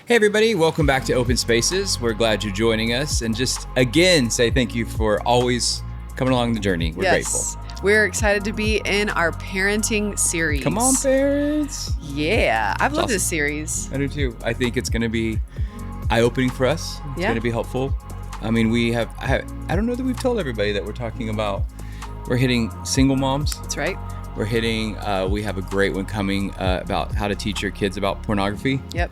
Hey everybody, welcome back to Open Spaces. We're glad you're joining us, and just again say thank you for always coming along the journey. We're grateful. We're excited to be in our parenting series. Come on, parents. Yeah, I've loved awesome. this series. I do too. I think it's going to be eye-opening for us. It's going to be helpful. I mean, I don't know that we've told everybody that we're hitting single moms. That's right. We're hitting, we have a great one coming about how to teach your kids about pornography. Yep.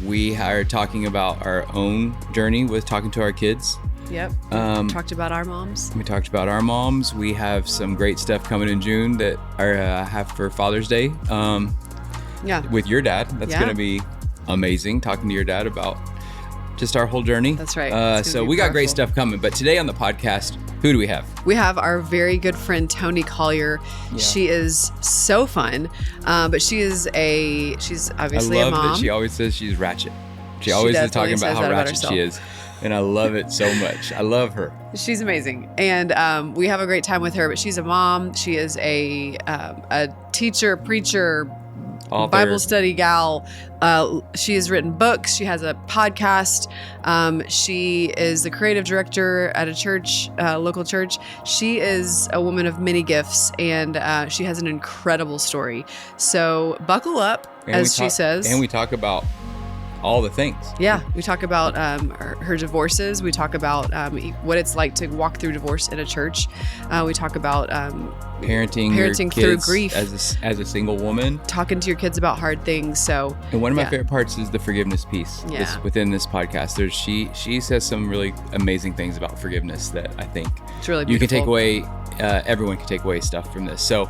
We are talking about our own journey with talking to our kids. Yep. Talked about our moms. We talked about our moms. We have some great stuff coming in June that I have for Father's Day. With your dad. That's going to be amazing, talking to your dad about just our whole journey. That's right. So we got great stuff coming. But today on the podcast, who do we have? We have our very good friend, Toni Collier. Yeah. She is so fun. But she's obviously a mom. I love that she always says she's ratchet. She always is talking about how ratchet she is. And I love it so much. I love her. She's amazing. And we have a great time with her, but she's a mom. She is a teacher, preacher, author. Bible study gal. She has written books. She has a podcast. She is the creative director at a church, local church. She is a woman of many gifts, and she has an incredible story. So buckle up, she says. And we talk about all the things. Yeah. We talk about her divorces. We talk about what it's like to walk through divorce in a church. We talk about parenting through grief as a single woman. Talking to your kids about hard things. And one of my favorite parts is the forgiveness piece. Yeah. Within this podcast, she says some really amazing things about forgiveness that I think it's really beautiful. You can take away. Everyone can take away stuff from this. So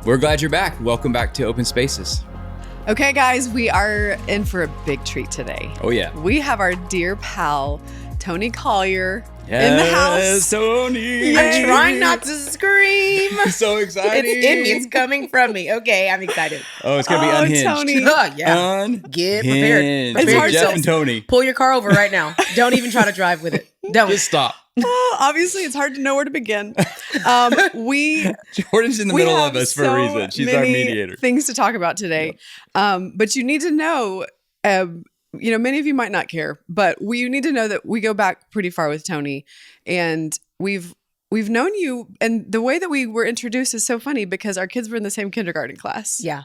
we're glad you're back. Welcome back to Open Spaces. Okay, guys, we are in for a big treat today. Oh, yeah. We have our dear pal, Toni Collier, in the house. Toni. I'm trying not to scream. So exciting. It's in me. It's coming from me. Okay, I'm excited. Oh, it's going to be unhinged. Toni. Yeah. Get prepared. Prepare Jeff and Toni. Pull your car over right now. Don't even try to drive with it. Don't. Just stop. Well, obviously, it's hard to know where to begin. Jordan's in the middle of us for a reason. She's our mediator. Things to talk about today. Yep. But you need to know, many of you might not care, but you need to know that we go back pretty far with Toni, and we've known you. And the way that we were introduced is so funny because our kids were in the same kindergarten class. Yeah.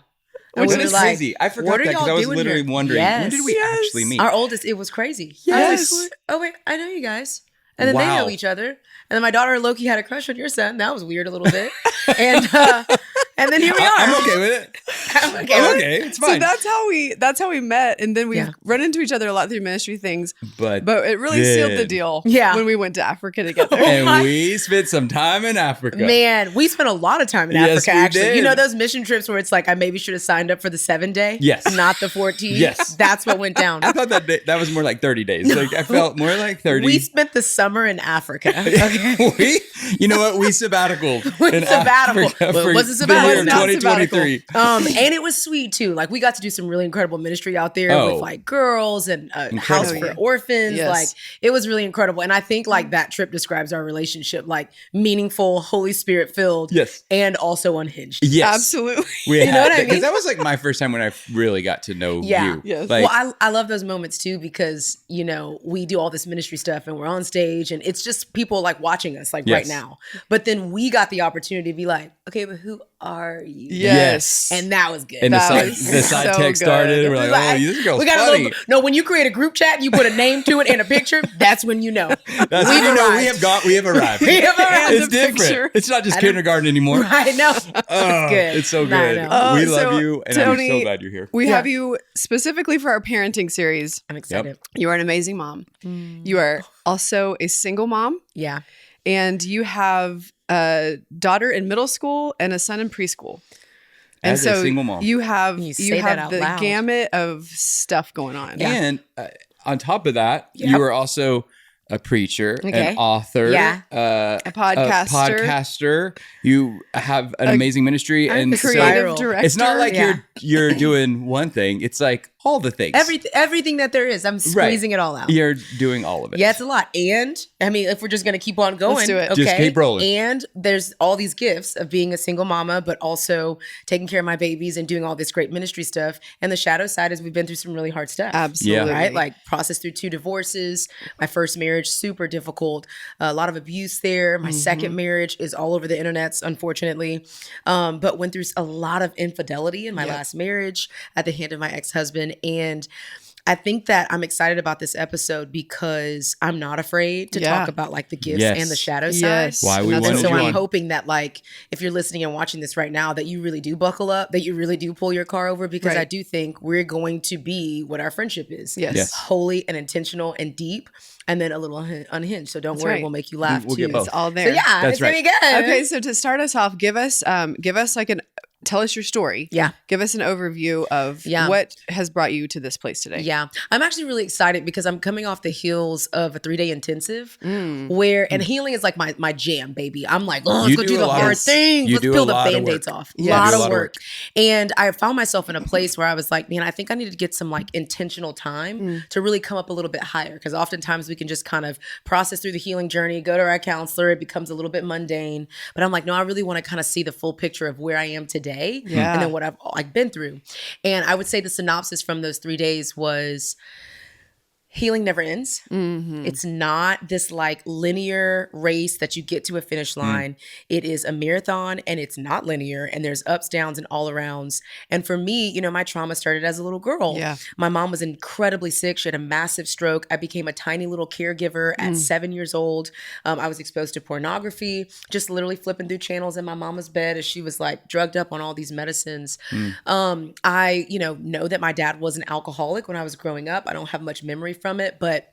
Which is crazy. I forgot that because I was literally wondering, when did we actually meet? Our oldest, it was crazy. Yes. I was like, oh, wait, I know you guys. And then they know each other. And then my daughter Loki had a crush on your son. That was weird a little bit. And then here we are. I'm okay with it. I'm okay. It's fine. So that's how we met, and then we've run into each other a lot through ministry things. But it really sealed the deal. Yeah. When we went to Africa together. And we spent some time in Africa. Man, we spent a lot of time in Africa. Actually, did. You know those mission trips where it's like I maybe should have signed up for the 7-day. Yes. Not the 14. Yes. That's what went down. I thought that was more like 30 days. Like I felt more like 30. We spent the summer in Africa. Okay. You know what? We sabbatical. It was a sabbatical. 2023. And it was sweet too. Like we got to do some really incredible ministry out there with like girls and house for orphans. Yes. Like it was really incredible. And I think like that trip describes our relationship, like meaningful, Holy Spirit filled, and also unhinged. Yes, absolutely. You know what I mean? Because that was like my first time when I really got to know you. Yes. Like, well, I love those moments too because we do all this ministry stuff and we're on stage and it's just people like watching us like right now. But then we got the opportunity to be like, okay, but who are you? Yes. And that was good. And the side text started. And we're like, oh, this girl's funny. When you create a group chat, you put a name to it and a picture. That's when you know. That's when you know we have arrived. We have arrived. It's different. Picture. It's not just kindergarten anymore. I know. It's good. It's so good. We love you, and Toni, I'm so glad you're here. We have you specifically for our parenting series. I'm excited. You are an amazing mom. You are also a single mom. Yeah. And you have a daughter in middle school and a son in preschool. And as a single mom, you have the loud. Gamut of stuff going on. And on top of that, you are also a preacher, an author, a podcaster. You have an amazing ministry and creative director. It's not like you're doing one thing. It's like all the things. Everything that there is. I'm squeezing it all out. You're doing all of it. Yeah, it's a lot. And I mean, if we're just going to keep on going, let's do it. Okay. Just keep rolling. And there's all these gifts of being a single mama, but also taking care of my babies and doing all this great ministry stuff. And the shadow side is we've been through some really hard stuff. Absolutely. Yeah. Right? Like processed through 2 divorces. My first marriage, super difficult. A lot of abuse there. My second marriage is all over the internets, unfortunately. But went through a lot of infidelity in my last marriage at the hand of my ex-husband. And I think that I'm excited about this episode because I'm not afraid to talk about like the gifts and the shadow side. Why we wanted so you I'm on. hoping that like if you're listening and watching this right now, that you really do buckle up, that you really do pull your car over, because I do think we're going to be what our friendship is. Yes. Holy and intentional and deep, and then a little unhinged. So don't worry, we'll make you laugh We'll too. get both. It's all there. So yeah, That's it's gonna right. be good. Okay, so to start us off, give us like tell us your story. Yeah. Give us an overview of what has brought you to this place today. Yeah. I'm actually really excited because I'm coming off the heels of a 3-day intensive where, and healing is like my jam, baby. I'm like, oh, let's go do the hard things. Let's peel the Band-Aids off. A lot of work. And I found myself in a place where I was like, man, I think I need to get some like intentional time to really come up a little bit higher. Because oftentimes we can just kind of process through the healing journey, go to our counselor. It becomes a little bit mundane. But I'm like, no, I really want to kind of see the full picture of where I am today. And then what I've like been through. And I would say the synopsis from those 3 days was healing never ends. It's not this like linear race that you get to a finish line. It is a marathon, and it's not linear, and there's ups, downs, and all arounds. And for me, you know, my trauma started as a little girl. My mom was incredibly sick. She had a massive stroke. I became a tiny little caregiver at 7 years old. I was exposed to pornography, just literally flipping through channels in my mama's bed as she was like drugged up on all these medicines. I, know that my dad was an alcoholic when I was growing up. I don't have much memory from it, but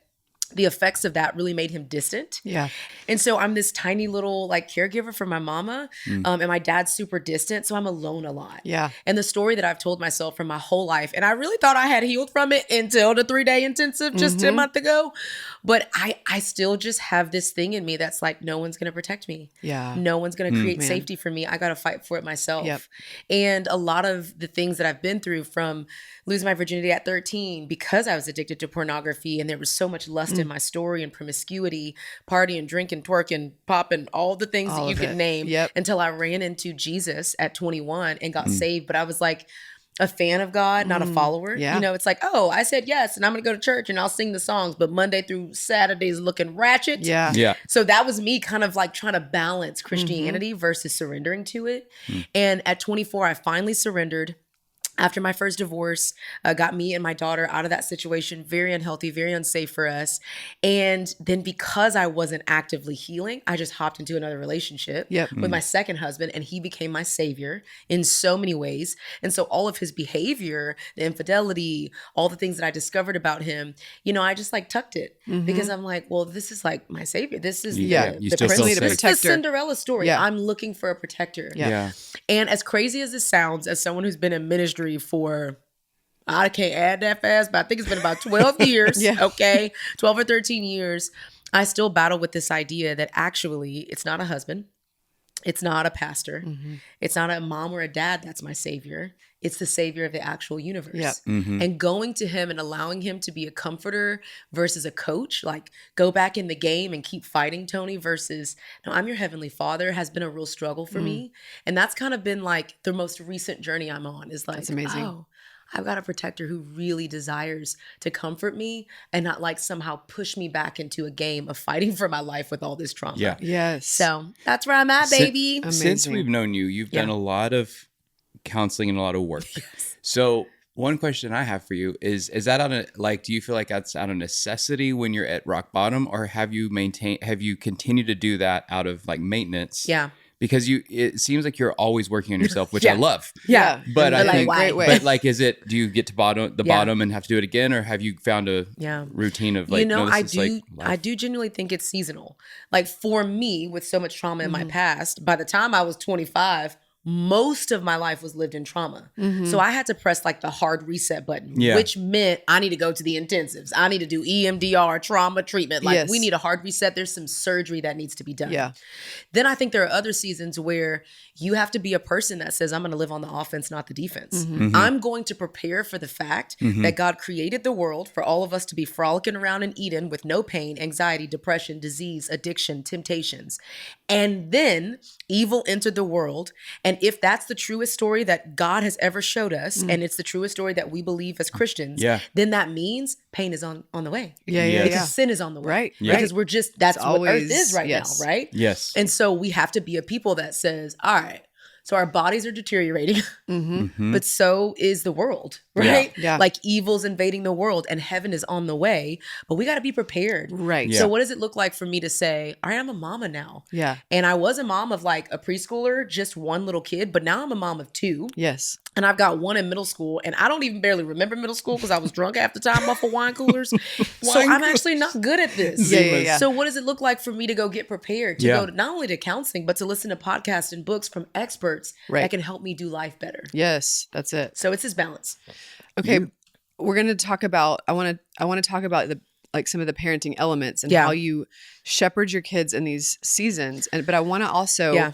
the effects of that really made him distant. And so I'm this tiny little like caregiver for my mama, and my dad's super distant. So I'm alone a lot. And the story that I've told myself from my whole life, and I really thought I had healed from it until the 3-day intensive just a month ago. But I still just have this thing in me that's like, no one's going to protect me. No one's going to create safety for me. I got to fight for it myself. And a lot of the things that I've been through, from losing my virginity at 13 because I was addicted to pornography, and there was so much lust in my story and promiscuity, partying, drinking, twerking, popping, all the things that you could name, until I ran into Jesus at 21 and got saved. But I was like a fan of God, not a follower. You know, it's like, oh, I said yes, and I'm going to go to church and I'll sing the songs, but Monday through Saturday's looking ratchet. So that was me kind of like trying to balance Christianity versus surrendering to it. And at 24, I finally surrendered. After my first divorce, got me and my daughter out of that situation, very unhealthy, very unsafe for us. And then because I wasn't actively healing, I just hopped into another relationship with my second husband, and he became my savior in so many ways. And so all of his behavior, the infidelity, all the things that I discovered about him, I just like tucked it because I'm like, well, this is like my savior. This is the protector. Cinderella story. I'm looking for a protector. And as crazy as this sounds, as someone who's been in ministry for, I can't add that fast, but I think it's been about 12 years, 12 or 13 years, I still battle with this idea that actually it's not a husband, it's not a pastor, it's not a mom or a dad that's my savior. It's the savior of the actual universe. And going to him and allowing him to be a comforter versus a coach, like go back in the game and keep fighting, Toni, versus, no, I'm your heavenly father, has been a real struggle for me. And that's kind of been like the most recent journey I'm on, is like, that's amazing. Oh, I've got a protector who really desires to comfort me and not like somehow push me back into a game of fighting for my life with all this trauma. So that's where I'm at, baby. Since we've known you, you've done a lot of counseling and a lot of work. So one question I have for you is that on a, like, do you feel like that's out of necessity when you're at rock bottom, or have you continued to do that out of like maintenance? Because it seems like you're always working on yourself, which I love. But I think, but like, do you get to bottom and have to do it again, or have you found a routine of like, I do genuinely think it's seasonal. Like for me, with so much trauma in my past, by the time I was 25, most of my life was lived in trauma. So I had to press like the hard reset button, which meant I need to go to the intensives. I need to do EMDR, trauma treatment. Like we need a hard reset. There's some surgery that needs to be done. Yeah. Then I think there are other seasons where you have to be a person that says, I'm going to live on the offense, not the defense. I'm going to prepare for the fact that God created the world for all of us to be frolicking around in Eden with no pain, anxiety, depression, disease, addiction, temptations. And then evil entered the world. And if that's the truest story that God has ever showed us, and it's the truest story that we believe as Christians, then that means pain is on the way. Because sin is on the way. Right. Because we're just, that's what earth is right now, right? Yes. And so we have to be a people that says, all right, so our bodies are deteriorating, but so is the world, right? Yeah. Like evil's invading the world and heaven is on the way, but we got to be prepared. Right. Yeah. So what does it look like for me to say, all right, I'm a mama now. Yeah. And I was a mom of like a preschooler, just one little kid, but now I'm a mom of two. Yes. And I've got one in middle school, and I don't even barely remember middle school because I was drunk half the time off of wine coolers. So I'm actually not good at this. So what does it look like for me to go get prepared, to go to, not only to counseling, but to listen to podcasts and books from experts that can help me do life better? Yes, that's it. So it's this balance. Okay, we're going to talk about, I want to talk about some of the parenting elements and how you shepherd your kids in these seasons. But I want to also,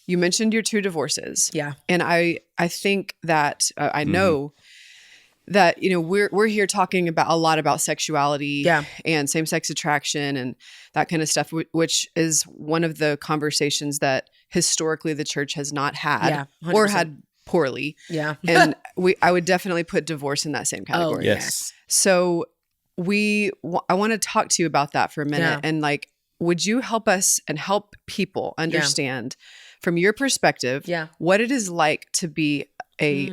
you mentioned your 2 divorces. Yeah. And I think that, I know that, we're here talking about a lot about sexuality and same-sex attraction and that kind of stuff, which is one of the conversations that historically the church has not had or had poorly. Yeah. And I would definitely put divorce in that same category. Oh, yes. So I want to talk to you about that for a minute. And like, would you help us and help people understand from your perspective what it is like to be a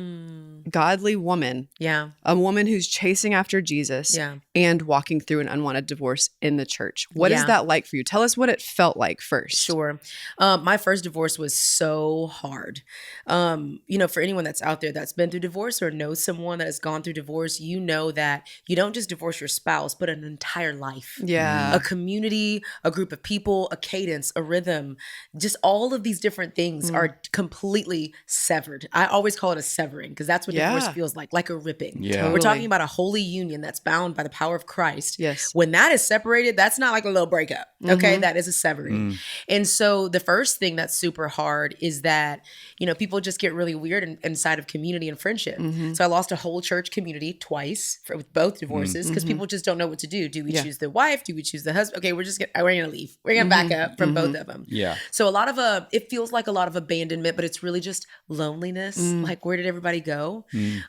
godly woman, a woman who's chasing after Jesus and walking through an unwanted divorce in the church? What is that like for you? Tell us what it felt like first. Sure. My first divorce was so hard. For anyone that's out there that's been through divorce or knows someone that has gone through divorce, you know that you don't just divorce your spouse, but an entire life. Yeah. A community, a group of people, a cadence, a rhythm, just all of these different things are completely severed. I always call it a severing because that's what divorce feels like a ripping. Yeah. Totally. We're talking about a holy union that's bound by the power of Christ. Yes. When that is separated, that's not like a little breakup. Okay. That is a severing. And so the first thing that's super hard is that, people just get really weird inside of community and friendship. So I lost a whole church community twice with both divorces because people just don't know what to do. Do we choose the wife? Do we choose the husband? Okay, we're going to leave. We're going to back up from both of them. Yeah. So it feels like a lot of abandonment, but it's really just loneliness. Like, where did everybody go?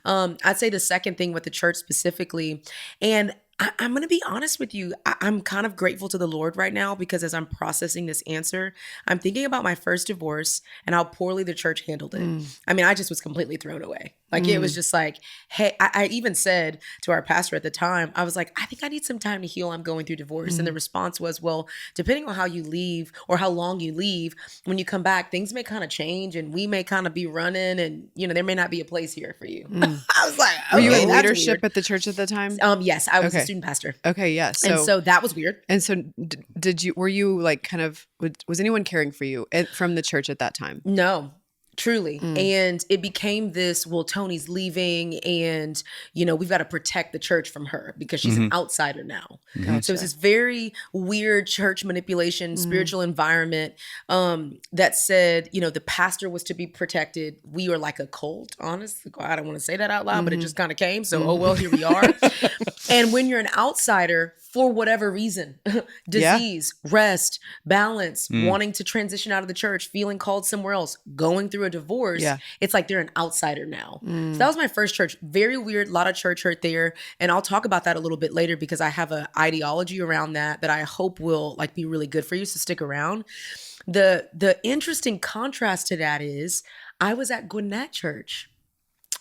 I'd say the second thing with the church specifically, and I'm going to be honest with you. I'm kind of grateful to the Lord right now because as I'm processing this answer, I'm thinking about my first divorce and how poorly the church handled it. I mean, I just was completely thrown away. Like it was just like, hey, I even said to our pastor at the time, I was like, I think I need some time to heal. I'm going through divorce. And the response was, well, depending on how you leave or how long you leave, when you come back, things may kind of change and we may kind of be running and, there may not be a place here for you. I was like, okay, were you in leadership at the church at the time? Yes, I was a student pastor. Okay. Yeah. So that was weird. And so were you like kind of, was anyone caring for you from the church at that time? No. Truly. And it became this, well, Toni's leaving and, we've got to protect the church from her because she's an outsider now. Gotcha. So it's this very weird church manipulation, spiritual environment that said, the pastor was to be protected. We were like a cult, honestly. I don't want to say that out loud, but it just kind of came. So, oh, well, here we are. And when you're an outsider, for whatever reason, disease, rest, balance, wanting to transition out of the church, feeling called somewhere else, going through a divorce, it's like they're an outsider now. So that was my first church. Very weird, a lot of church hurt there. And I'll talk about that a little bit later because I have an ideology around that I hope will like be really good for you. So stick around. The interesting contrast to that is I was at Gwinnett Church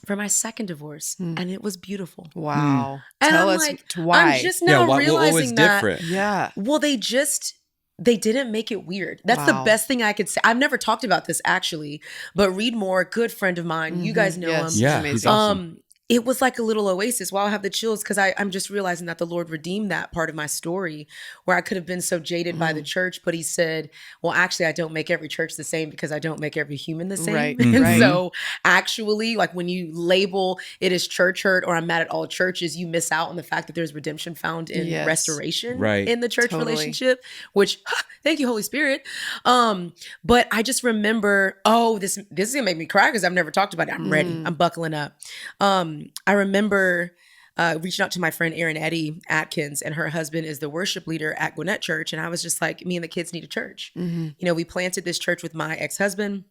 for my second divorce, and it was beautiful. Wow. And Tell I'm us like, why. I'm just now realizing what was that. Different? Yeah. Well, they didn't make it weird. That's the best thing I could say. I've never talked about this actually, but Reed Moore, a good friend of mine, you guys know him. Yeah, he's awesome. it was like a little oasis. Wow, I have the chills because I'm just realizing that the Lord redeemed that part of my story where I could have been so jaded by the church, but he said, well, actually, I don't make every church the same because I don't make every human the same. Right. And so actually, like when you label it as church hurt or I'm mad at all churches, you miss out on the fact that there's redemption found in restoration in the church relationship, which thank you, Holy Spirit. But I just remember, this is gonna make me cry because I've never talked about it. I'm ready. I'm buckling up. I remember reaching out to my friend Erin Eddy Atkins, and her husband is the worship leader at Gwinnett Church. And I was just like, me and the kids need a church. You know, we planted this church with my ex-husband.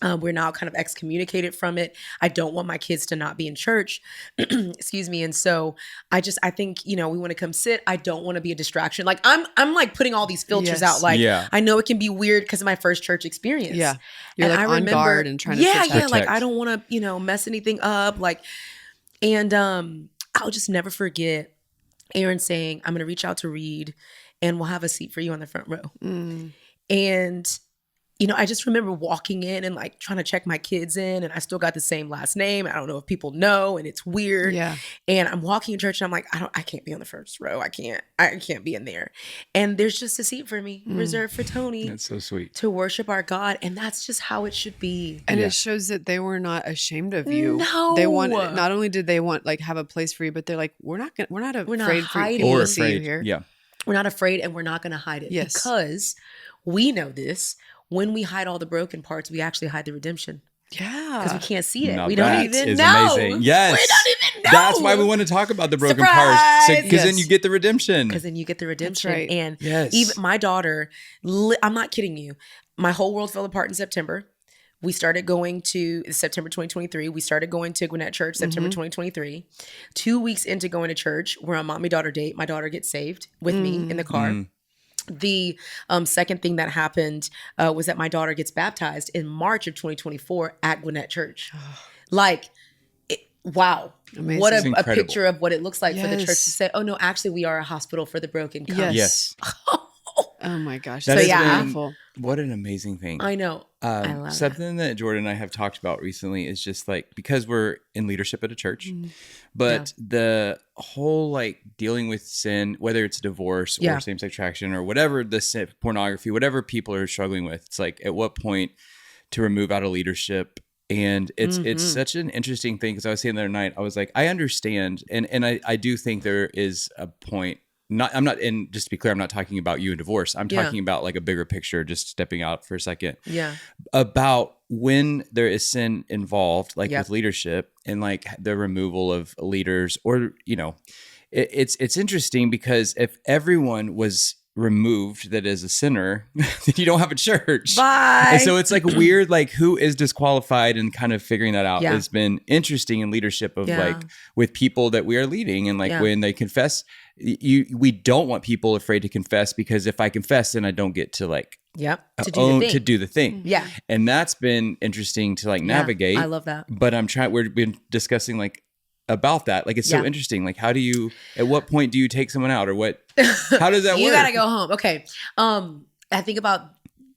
We're now kind of excommunicated from it. I don't want my kids to not be in church. Excuse me. And so I think, you know, we want to come sit. I don't want to be a distraction. Like I'm like putting all these filters out. Like I know it can be weird because of my first church experience. Yeah. You're like on guard and trying to protect. Like I don't want to, you know, mess anything up. Like, and I'll just never forget Aaron saying, I'm going to reach out to Reed and we'll have a seat for you on the front row. And you know, I just remember walking in and like trying to check my kids in, and I still got the same last name. I don't know if people know, and it's weird. Yeah. And I'm walking in church and I'm like, I can't be on the first row. I can't be in there. And there's just a seat for me reserved for Toni. That's so sweet. To worship our God. And that's just how it should be. And it shows that they were not ashamed of you. No. They wanted, not only did they want like have a place for you, but they're like, we're not afraid for people to see you here. Yeah. We're not afraid, and we're not going to hide it. Yes. Because we know this. When we hide all the broken parts, we actually hide the redemption. Yeah. Because we can't see it. Now we don't even know. Amazing. Yes. We don't even know. That's why we want to talk about the broken parts. Because then you get the redemption. Because then you get the redemption. That's right. And even my daughter, I'm not kidding you. My whole world fell apart in September. We started going to September 2023. We started going to Gwinnett Church September 2023. 2 weeks into going to church, we're on mommy-daughter date. My daughter gets saved with me in the car. The second thing that happened was that my daughter gets baptized in March of 2024 at Gwinnett Church. Wow. Amazing. What a picture of what it looks like for the church to say, oh no, actually we are a hospital for the broken. Yes. Oh my gosh. That's beautiful. What an amazing thing. I know. I love something that Jordan and I have talked about recently is just like, because we're in leadership at a church, but the whole like dealing with sin, whether it's divorce or same-sex attraction or whatever, the sin, pornography, whatever people are struggling with, it's like at what point to remove out of leadership. And it's such an interesting thing, because I was saying the other night, I was like, I understand. And I do think there is a point. I'm not, and just to be clear, I'm not talking about you and divorce. I'm talking about like a bigger picture, just stepping out for a second. Yeah. About when there is sin involved, like with leadership and like the removal of leaders, or, you know, it's interesting because if everyone was removed that is a sinner, then you don't have a church. Bye. And so it's like weird, like who is disqualified, and kind of figuring that out has been interesting in leadership of like with people that we are leading, and like when they confess, we don't want people afraid to confess, because if I confess, then I don't get to like to do the thing. Yeah. And that's been interesting to like navigate. I love that. But we've been discussing like about that. Like, it's so interesting. Like, how do you, at what point do you take someone out, or what, how does that work? You gotta go home. Okay. I think about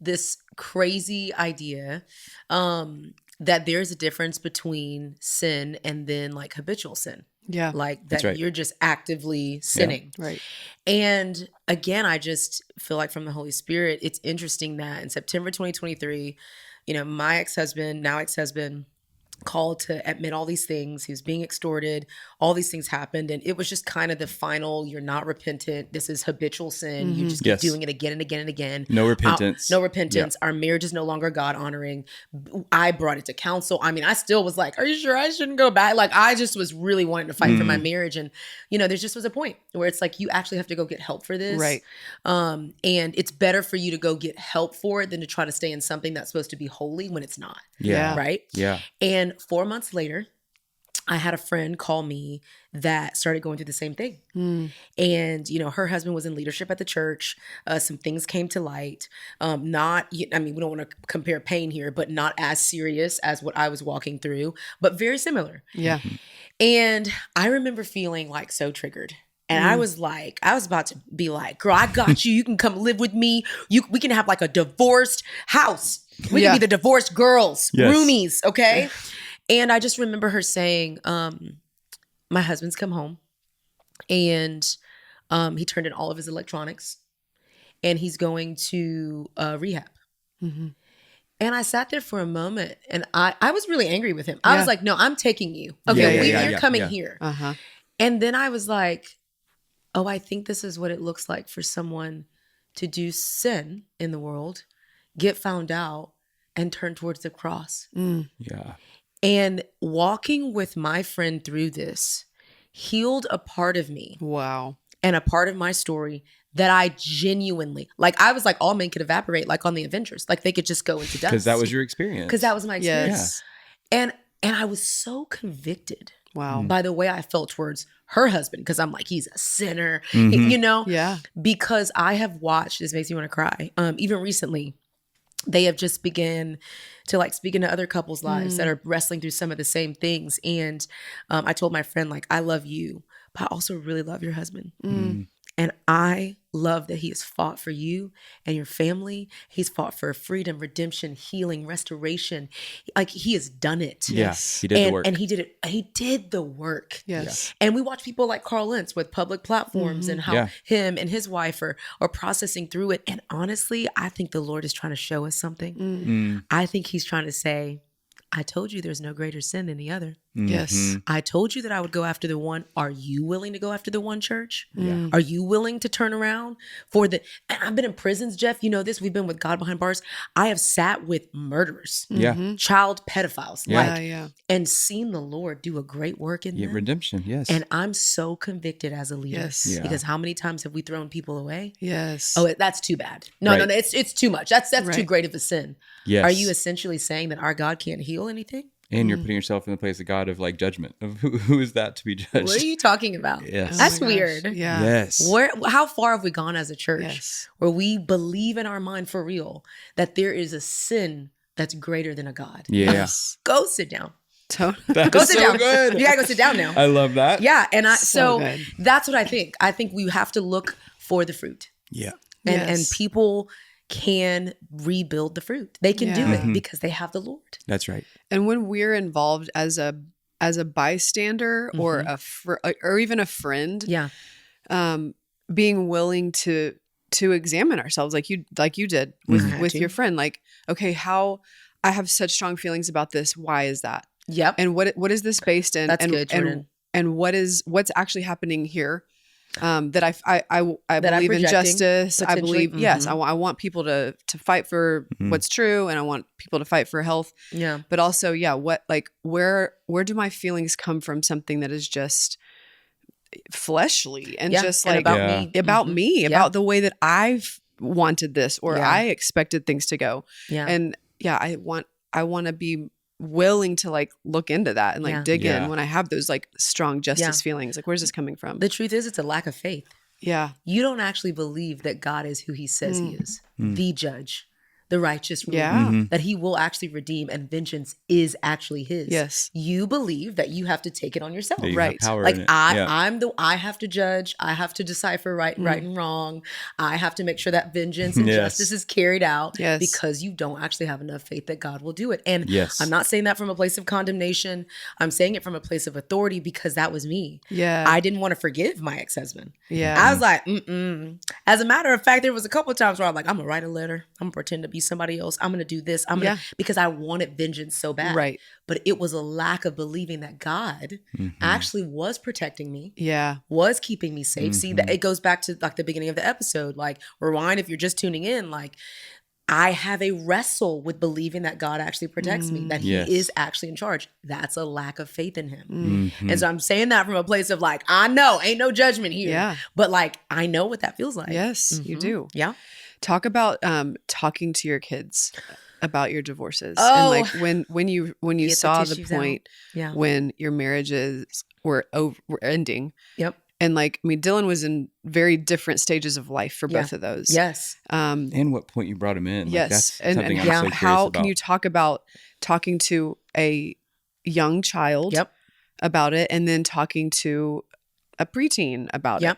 this crazy idea, that there's a difference between sin and then like habitual sin. Yeah. Like that you're just actively sinning. Yeah. Right. And again, I just feel like from the Holy Spirit, it's interesting that in September 2023, you know, my ex-husband, called to admit all these things. He was being extorted. All these things happened. And it was just kind of the final, you're not repentant. This is habitual sin. You just keep doing it again and again and again. No repentance. Yeah. Our marriage is no longer God honoring. I brought it to counsel. I mean, I still was like, are you sure I shouldn't go back? Like, I just was really wanting to fight for my marriage. And, you know, there just was a point where it's like, you actually have to go get help for this. Right. And it's better for you to go get help for it than to try to stay in something that's supposed to be holy when it's not. Yeah. Right? Yeah. And 4 months later, I had a friend call me that started going through the same thing. And, you know, her husband was in leadership at the church. Some things came to light. We don't want to compare pain here, but not as serious as what I was walking through, but very similar. Yeah. And I remember feeling like so triggered. And I was about to be like, girl, I got you. You can come live with me. We can have like a divorced house. We can be the divorced girls, roomies, okay? And I just remember her saying, my husband's come home and he turned in all of his electronics and he's going to rehab. Mm-hmm. And I sat there for a moment and I was really angry with him. I was like, no, I'm taking you. Okay, you're coming here. Uh-huh. And then I was like, oh, I think this is what it looks like for someone to do sin in the world, get found out, and turn towards the cross. Mm. Yeah. And walking with my friend through this healed a part of me. Wow. And a part of my story that I genuinely, like, I was like, all men could evaporate, like on the Avengers. Like, they could just go into dust. Because that was your experience. Because that was my experience. Yes. And I was so convicted by the way I felt towards her husband. Because I'm like, he's a sinner, you know? Yeah. Because I have watched, this makes me want to cry. Even recently, they have just begun to like speak into other couples' lives that are wrestling through some of the same things. And I told my friend, like, I love you, but I also really love your husband. And I love that he has fought for you and your family. He's fought for freedom, redemption, healing, restoration. Like, he has done it. Yes. He did the work. And he did it. He did the work. Yes. And we watch people like Carl Lentz with public platforms and how him and his wife are processing through it. And honestly, I think the Lord is trying to show us something. I think he's trying to say, I told you there's no greater sin than the other. Yes. I told you that I would go after the one. Are you willing to go after the one, church? Yeah. Are you willing to turn around for the... And I've been in prisons, Jeff. You know this. We've been with God behind bars. I have sat with murderers, child pedophiles, and seen the Lord do a great work in them. Redemption, yes. And I'm so convicted as a leader. Yes. Because how many times have we thrown people away? Yes. Oh, that's too bad. No, it's too much. That's too great of a sin. Yes. Are you essentially saying that our God can't heal anything? And you're putting yourself in the place of God of like judgment. Of who is that to be judged? What are you talking about? Yes. That's weird. Yeah. Yes. How far have we gone as a church where we believe in our mind for real that there is a sin that's greater than a God? Yeah. Yes. Go sit down. Go sit down. Good. You gotta go sit down now. I love that. Yeah. And so that's what I think. I think we have to look for the fruit. Yeah. And people can rebuild the fruit. They can do it because they have the Lord. That's right. And when we're involved as a bystander or or even a friend, being willing to examine ourselves like you did with your friend, like, okay, how I have such strong feelings about this. Why is that? Yep. And what is this based in? That's good, Jordan. And what's actually happening here? That I believe in justice. I believe, yes, I want people to fight for what's true, and I want people to fight for health. Yeah. But also, where do my feelings come from? Something that is just fleshly and just like about me, about the way that I've wanted this or I expected things to go. Yeah. And I want to be willing to like look into that and like dig in when I have those like strong justice feelings. Like, where's this coming from? The truth is, it's a lack of faith. Yeah. You don't actually believe that God is who he says he is, the judge, the righteous ruler, that he will actually redeem and vengeance is actually his. Yes. You believe that you have to take it on yourself. Right. Like I have to judge. I have to decipher right and wrong. I have to make sure that vengeance and justice is carried out because you don't actually have enough faith that God will do it. And I'm not saying that from a place of condemnation. I'm saying it from a place of authority because that was me. Yeah. I didn't want to forgive my ex-husband. Yeah. I was like, As a matter of fact, there was a couple of times where I'm like, I'm gonna write a letter. I'm gonna pretend to be somebody else. I'm going to do this. Because I wanted vengeance so bad. Right. But it was a lack of believing that God actually was protecting me. Yeah. Was keeping me safe. See, that it goes back to like the beginning of the episode, like rewind if you're just tuning in, like I have a wrestle with believing that God actually protects me, that he is actually in charge. That's a lack of faith in him. And so I'm saying that from a place of like, I know, ain't no judgment here. Yeah. But like, I know what that feels like. Yes, you do. Yeah. Talk about talking to your kids about your divorces and like when you saw the point when your marriages were ending. Yep. And like, I mean, Dylan was in very different stages of life for both of those. Yes. And what point you brought him in. Yes. Like, that's and something I'm so how about. Can you talk about talking to a young child about it and then talking to a preteen about it?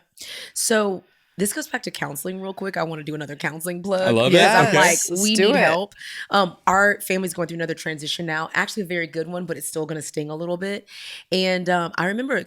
So This goes back to counseling real quick. I want to do another counseling plug. I love it. I'm Okay. like, we need help. Our family's going through another transition now. Actually, a very good one, but it's still going to sting a little bit. And I remember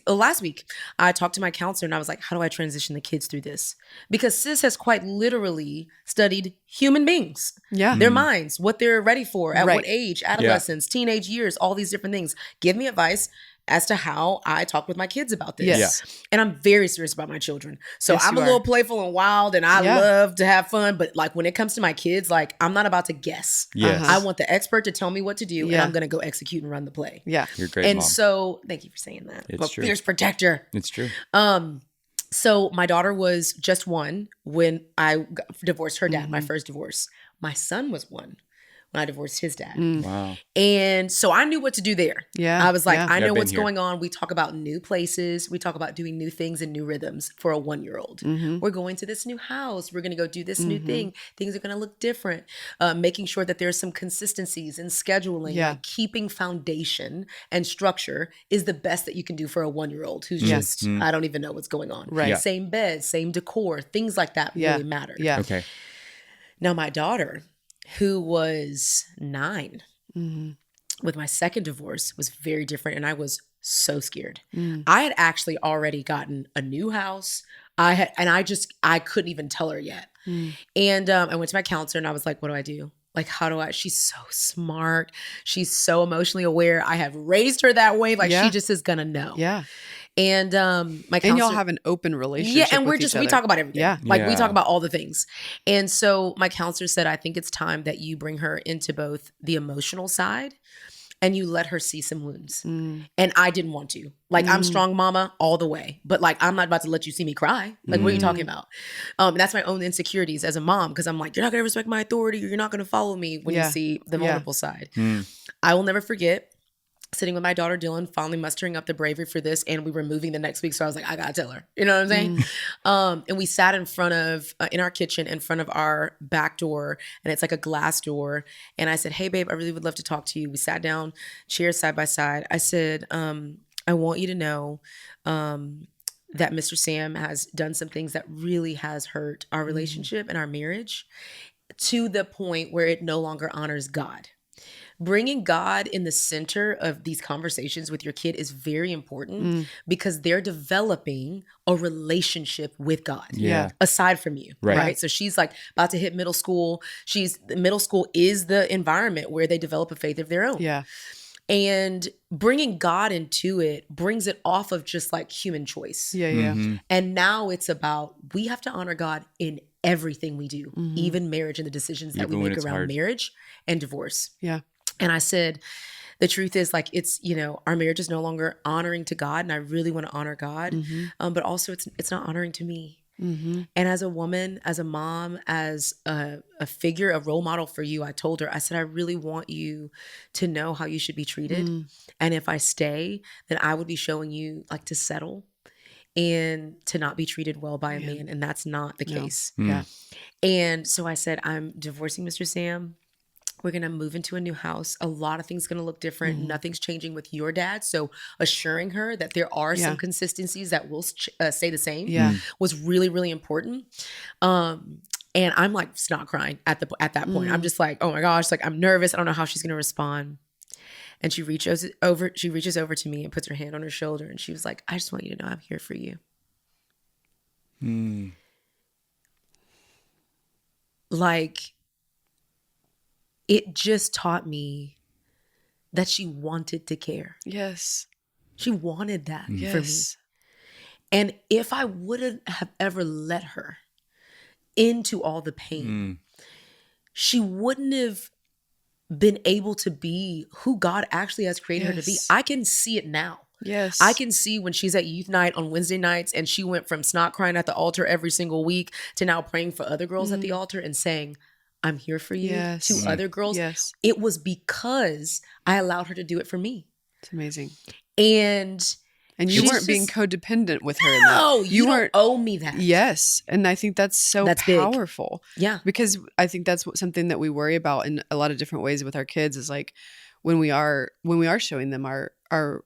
last week, I talked to my counselor and I was like, how do I transition the kids through this? Because sis has quite literally studied human beings. Yeah. Their minds, what they're ready for, at what age, adolescence, teenage years, all these different things. Give me advice as to how I talk with my kids about this. Yes. Yeah. And I'm very serious about my children. So I'm a little playful and wild and I love to have fun. But like when it comes to my kids, like I'm not about to guess. Yes. I want the expert to tell me what to do and I'm going to go execute and run the play. Yeah. You're great, and Mom. so thank you for saying that. It's true. Fierce protector. It's true. So my daughter was just one when I divorced her dad, my first divorce. My son was one when I divorced his dad. Wow. And so I knew what to do there. Yeah. I was like, I know what's here. going on. We talk about new places. We talk about doing new things and new rhythms for a 1-year-old. We're going to this new house. We're going to go do this new thing. Things are going to look different. Making sure that there's some consistencies in scheduling. Yeah. Like keeping foundation and structure is the best that you can do for a 1-year-old who's just, I don't even know what's going on. Right. Yeah. Same bed, same decor, things like that really matter. Yeah. Okay. Now my daughter, who was 9 with my second divorce, was very different. And I was so scared. I had actually already gotten a new house. I couldn't even tell her yet. And I went to my counselor and I was like, what do I do? Like, how do I, she's so smart. She's so emotionally aware. I have raised her that way. Like she just is going to know. Yeah. And my counselor, and y'all have an open relationship. yeah, and we talk about everything. Yeah. Like we talk about all the things. And so my counselor said, I think it's time that you bring her into both the emotional side and you let her see some wounds. And I didn't want to. Like I'm strong mama all the way, but like I'm not about to let you see me cry. Like what are you talking about? And that's my own insecurities as a mom because I'm like, you're not gonna respect my authority or you're not gonna follow me when you see the vulnerable side. I will never forget sitting with my daughter Dylan, finally mustering up the bravery for this, and we were moving the next week. So I was like, I gotta tell her. You know what I'm saying? And we sat in front of, in our kitchen, in front of our back door, and it's like a glass door. And I said, hey, babe, I really would love to talk to you. We sat down, chairs side by side. I said, I want you to know that Mr. Sam has done some things that really has hurt our relationship and our marriage to the point where it no longer honors God. Bringing God in the center of these conversations with your kid is very important because they're developing a relationship with God. Yeah. Aside from you. Right. So she's like about to hit middle school. Middle school is the environment where they develop a faith of their own. Yeah. And bringing God into it brings it off of just like human choice. Yeah. Yeah. And now it's about, we have to honor God in everything we do, even marriage and the decisions that we make around marriage and divorce. Yeah. And I said, the truth is like, it's, our marriage is no longer honoring to God and I really want to honor God. But also it's not honoring to me. And as a woman, as a mom, as a figure, a role model for you, I told her, I said, I really want you to know how you should be treated. And if I stay, then I would be showing you like to settle and to not be treated well by a man. And that's not the case. Yeah. And so I said, I'm divorcing Mr. Sam. We're going to move into a new house. A lot of things going to look different. Nothing's changing with your dad. So assuring her that there are some consistencies that will stay the same was really, really important. And I'm like snot crying at that point. I'm just like, oh my gosh, like I'm nervous. I don't know how she's going to respond. And she reaches over to me and puts her hand on her shoulder. And she was like, I just want you to know I'm here for you. Like, it just taught me that she wanted to care. Yes. She wanted that for me. And if I wouldn't have ever let her into all the pain, she wouldn't have been able to be who God actually has created her to be. I can see it now. Yes. I can see when she's at youth night on Wednesday nights and she went from snot crying at the altar every single week to now praying for other girls at the altar and saying, I'm here for you to other girls. Yes. It was because I allowed her to do it for me. It's amazing. And you weren't being codependent with her in that. No, you don't owe me that. Yes. And I think that's powerful. Big. Yeah. Because I think that's something that we worry about in a lot of different ways with our kids is like when we are showing them our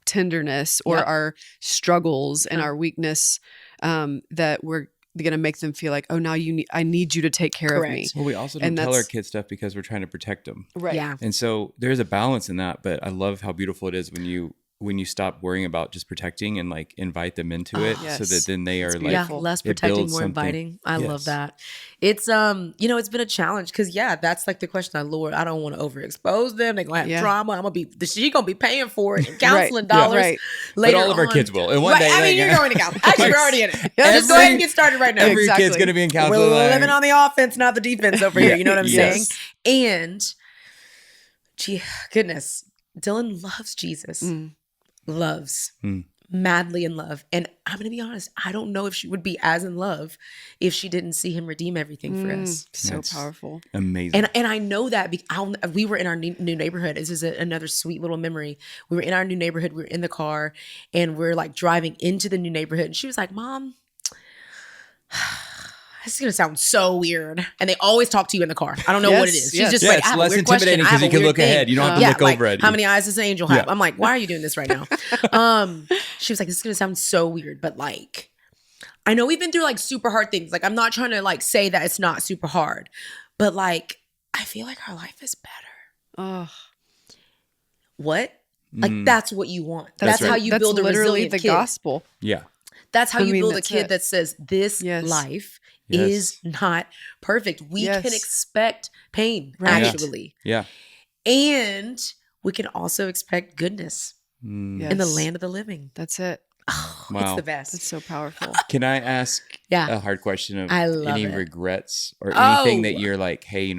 tenderness or our struggles and our weakness, that we're going to make them feel like, oh, now I need you to take care of me. Well, we also don't tell our kids stuff because we're trying to protect them. Right. Yeah. And so there's a balance in that, but I love how beautiful it is when you stop worrying about just protecting and like invite them into it, so that then they are like, less protecting, more inviting. I love that. It's it's been a challenge because that's like the question. Lord, I don't want to overexpose them. They're gonna have trauma. She's gonna be paying for it, and counseling dollars. Right. Later but all of our kids will. And one day, I mean, you're going to counseling. Actually, we're already in it. Just go ahead and get started right now. Every kid's gonna be in counseling. We're living on the offense, not the defense over here. You know what I'm saying? And goodness, Dylan loves Jesus. Loves madly in love, and I'm gonna be honest, I don't know if she would be as in love if she didn't see him redeem everything for us. So powerful, amazing. And I know that we were in our new neighborhood. This is another sweet little memory. We were in our new neighborhood. We were in the car, and we're like driving into the new neighborhood, and she was like, "Mom, this is gonna sound so weird." And they always talk to you in the car. I don't know what it is. She's just like, it's less intimidating because you can look ahead. You don't have to look over at you. How many eyes does an angel have? I'm like, why are you doing this right now? She was like, this is gonna sound so weird, but like, I know we've been through like super hard things. Like, I'm not trying to like say that it's not super hard, but like, I feel like our life is better. What? Like, that's what you want. That's how you build a resilient kid. The gospel. Yeah. That's how you build a kid that says this life is not perfect. We can expect pain, actually. Yeah. And we can also expect goodness in the land of the living. That's it. Oh, wow. It's the best. It's so powerful. Can I ask a hard question of any regrets or anything that you're like, hey,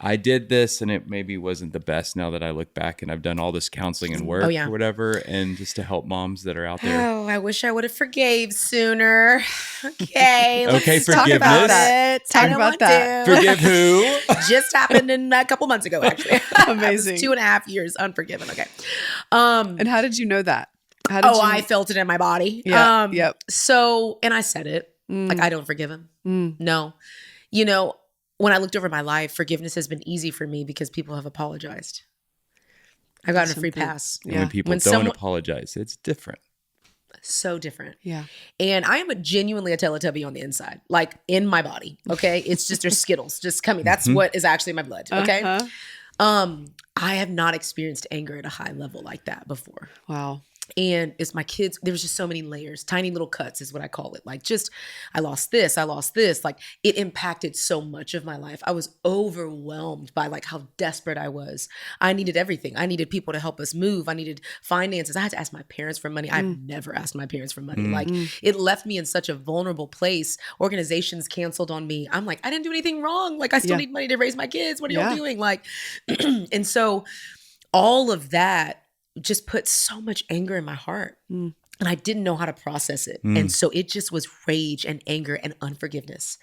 I did this and it maybe wasn't the best now that I look back and I've done all this counseling and work or whatever, and just to help moms that are out there. Oh, I wish I would have forgave sooner. Okay. Okay, talk forgiveness. About it. Talk about that. Forgive who? Just happened in a couple months ago, actually. Amazing. 2.5 years unforgiven. Okay. And how did you know that? I felt it in my body. Yeah. So, and I said it, like, I don't forgive him. No. When I looked over my life, forgiveness has been easy for me because people have apologized. I've gotten a free pass. And when people don't apologize, it's different. So different. Yeah. And I am genuinely a Teletubby on the inside, like in my body. Okay. It's just, there's Skittles just coming. That's what is actually in my blood. Okay. I have not experienced anger at a high level like that before. Wow. And it's my kids. There was just so many layers, tiny little cuts is what I call it. Like, just, I lost this. Like, it impacted so much of my life. I was overwhelmed by like how desperate I was. I needed everything. I needed people to help us move. I needed finances. I had to ask my parents for money. I've never asked my parents for money. Like, it left me in such a vulnerable place. Organizations canceled on me. I'm like, I didn't do anything wrong. Like, I still need money to raise my kids. What are y'all doing? Like, and so all of that just put so much anger in my heart. And I didn't know how to process it. And so it just was rage and anger and unforgiveness.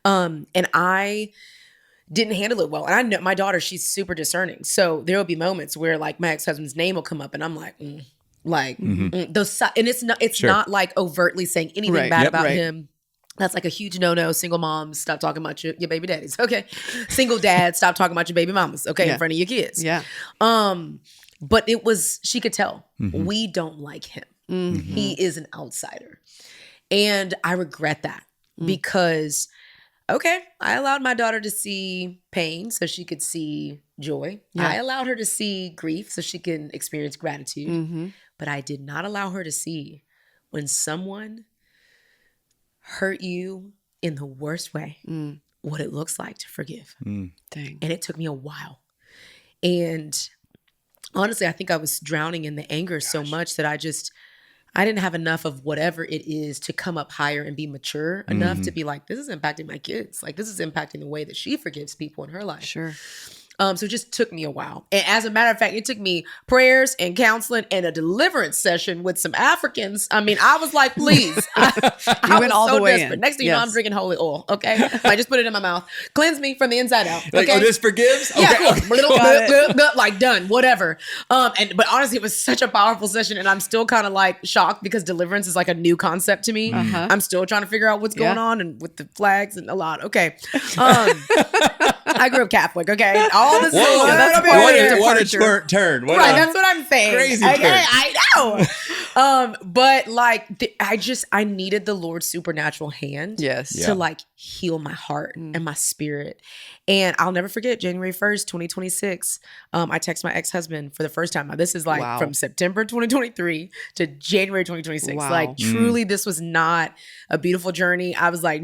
And I didn't handle it well. And I know my daughter, she's super discerning. So there will be moments where like my ex-husband's name will come up and I'm like, those, and it's not like overtly saying anything bad about him. That's like a huge no-no. Single moms, stop talking about your baby daddies. Okay. Single dads, stop talking about your baby mamas. Okay. In front of your kids. Yeah. But she could tell we don't like him. He is an outsider. And I regret that because, I allowed my daughter to see pain so she could see joy. Yeah. I allowed her to see grief so she can experience gratitude. But I did not allow her to see when someone hurt you in the worst way, what it looks like to forgive. Dang. And it took me a while. And honestly, I think I was drowning in the anger so much that I didn't have enough of whatever it is to come up higher and be mature enough to be like, this is impacting my kids. Like, this is impacting the way that she forgives people in her life. Sure. So it just took me a while. And as a matter of fact, it took me prayers and counseling and a deliverance session with some Africans. I mean, I was like, please. I went all the way in. Next thing you know, I'm drinking holy oil. Okay. I just put it in my mouth. Cleanse me from the inside out. Okay? Like, this forgives? Okay. Yeah. Like, done. Whatever. But honestly, it was such a powerful session. And I'm still kind of like shocked because deliverance is like a new concept to me. I'm still trying to figure out what's going on and with the flags and a lot. Okay. I grew up Catholic. Okay. All this what a turn. Right, that's what I'm saying. Crazy turn. I know. But like, I needed the Lord's supernatural hand. Yes. To like heal my heart and my spirit. And I'll never forget January 1st, 2026. I text my ex-husband for the first time. Now, this is like from September 2023 to January 2026. Wow. Like truly, this was not a beautiful journey. I was like,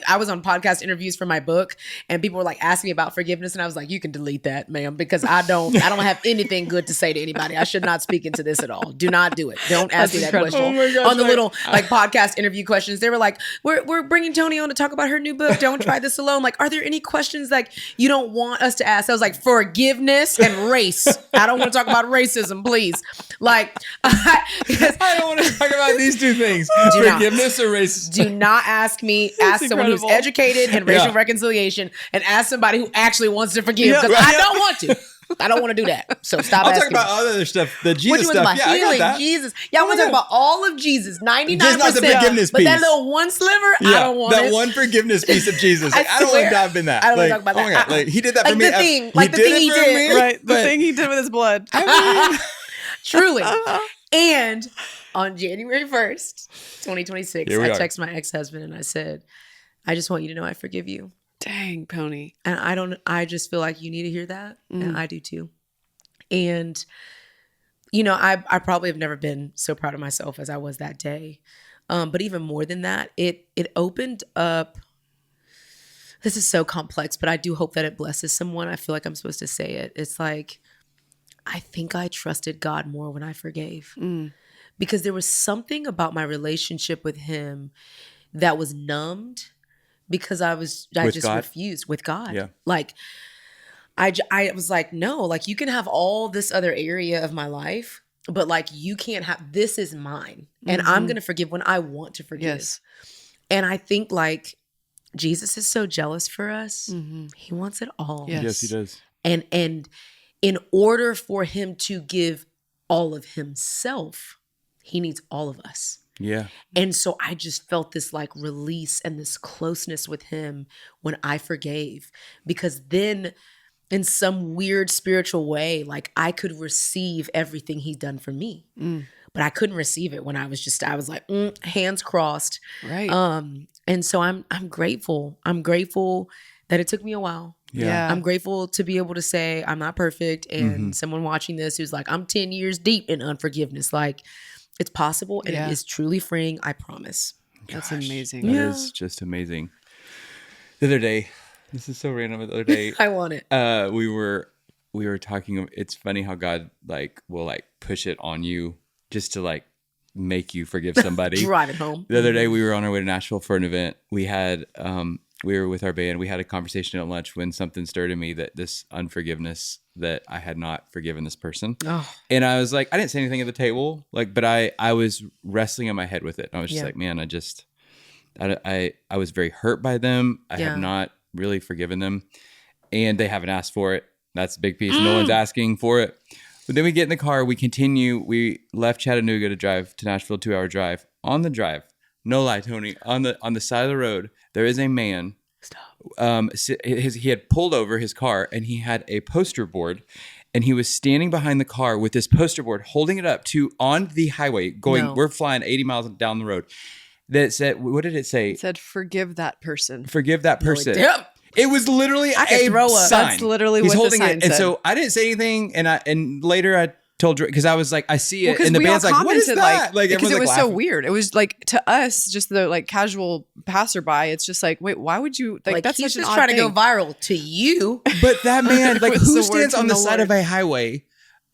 I was on podcast interviews for my book and people were like asking me about forgiveness. And I was like, you can delete that, ma'am, because I don't have anything good to say to anybody. I should not speak into this at all. Do not do it. Don't ask me that question. Oh my gosh, on the little like podcast interview questions, they were like, we're bringing Toni on to talk about her new book. Don't try this alone. Like, are there any questions like you don't want us to ask? I was like, forgiveness and race. I don't want to talk about racism, please. Like, I don't want to talk about these two things. Forgiveness or racism. Do not ask me. Ask someone who's educated in racial reconciliation and ask somebody who actually wants to forgive because I don't want to. I don't want to do that. So stop asking. I'll talk about other stuff. The Jesus stuff. Yeah, healing, I got that. Jesus. Y'all want to talk about all of Jesus. 99%. Just not the forgiveness but piece. That little one sliver, I don't want that it. one forgiveness piece of Jesus. Like, I don't want to dive in that. I don't want to talk about that. Oh my God. Like, he did that for me. The thing he did. Right. The thing he did with his blood. Truly. And on January 1st, 2026, I texted my ex-husband and I said, I just want you to know I forgive you. Dang, Toni. And I just feel like you need to hear that. And I do too. And, you know, I probably have never been so proud of myself as I was that day. But even more than that, it opened up. This is so complex, but I do hope that it blesses someone. I feel like I'm supposed to say it. It's like, I think I trusted God more when I forgave. Because there was something about my relationship with him that was numbed because I just refused with God. Yeah. Like, I was like, no, like you can have all this other area of my life, but like you can't have, this is mine. And I'm going to forgive when I want to forgive. Yes. And I think like Jesus is so jealous for us. He wants it all. Yes, he does. And in order for him to give all of himself, he needs all of us. Yeah. And so I just felt this like release and this closeness with him when I forgave, because then in some weird spiritual way, like I could receive everything he'd done for me, but I couldn't receive it when I was like, hands crossed. Right. And so I'm grateful. I'm grateful that it took me a while. Yeah. I'm grateful to be able to say I'm not perfect. And someone watching this who's like, I'm 10 years deep in unforgiveness. Like it's possible and it is truly freeing. I promise. That's amazing. That is just amazing. The other day, this is so random. The other day, I want it. We were talking. It's funny how God like will like push it on you just to like make you forgive somebody. Drive it home. The other day, we were on our way to Nashville for an event. We were with our band. We had a conversation at lunch when something stirred in me that this unforgiveness that I had not forgiven this person. Oh. And I was like, I didn't say anything at the table, like, but I was wrestling in my head with it. And I was just like, man, I was very hurt by them. I have not really forgiven them, and they haven't asked for it. That's a big piece. No one's asking for it. But then we get in the car, we continue. We left Chattanooga to drive to Nashville, 2-hour drive. On the drive, no lie, Toni, on the side of the road, there is a man. Stop. He had pulled over his car and he had a poster board, and he was standing behind the car with this poster board, holding it up to on the highway, going. We're flying 80 miles down the road. That said, what did it say? It said, forgive that person. Forgive that person. It was literally a sign. That's literally what the sign said. And so I didn't say anything. And later I told Drake, because I was like, I see it. And the band's like, what is that? Like, because it was laughing. so weird. It was like, to us, just the like casual passerby, it's just like, wait, why would you, like that's he's such an just odd trying thing. to go viral to you. But that man, like who stands on the side of a highway,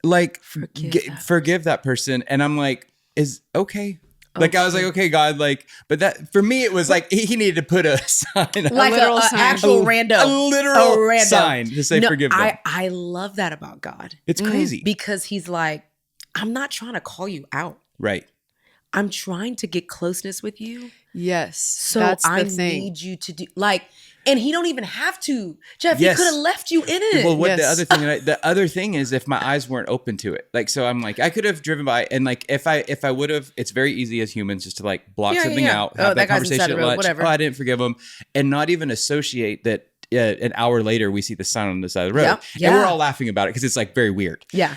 like forgive that person. And I'm like, is okay. Like, I was like, okay, God, like, but that, for me, it was like, he needed to put a sign. Like a sign. actual rando. A literal sign to say forgive them. I love that about God. It's crazy. Because he's like, I'm not trying to call you out. Right. I'm trying to get closeness with you. Yes. So that's I the thing. need you to do, like, and he don't even have to. Jeff, he could have left you in it. Well, the other thing is if my eyes weren't open to it. Like, so I'm like, I could have driven by, and like, if I would have, it's very easy as humans just to like block something out, have that conversation at lunch. Whatever. Oh, I didn't forgive him, and not even associate that. An hour later, we see the sign on the side of the road, and we're all laughing about it because it's like very weird. Yeah.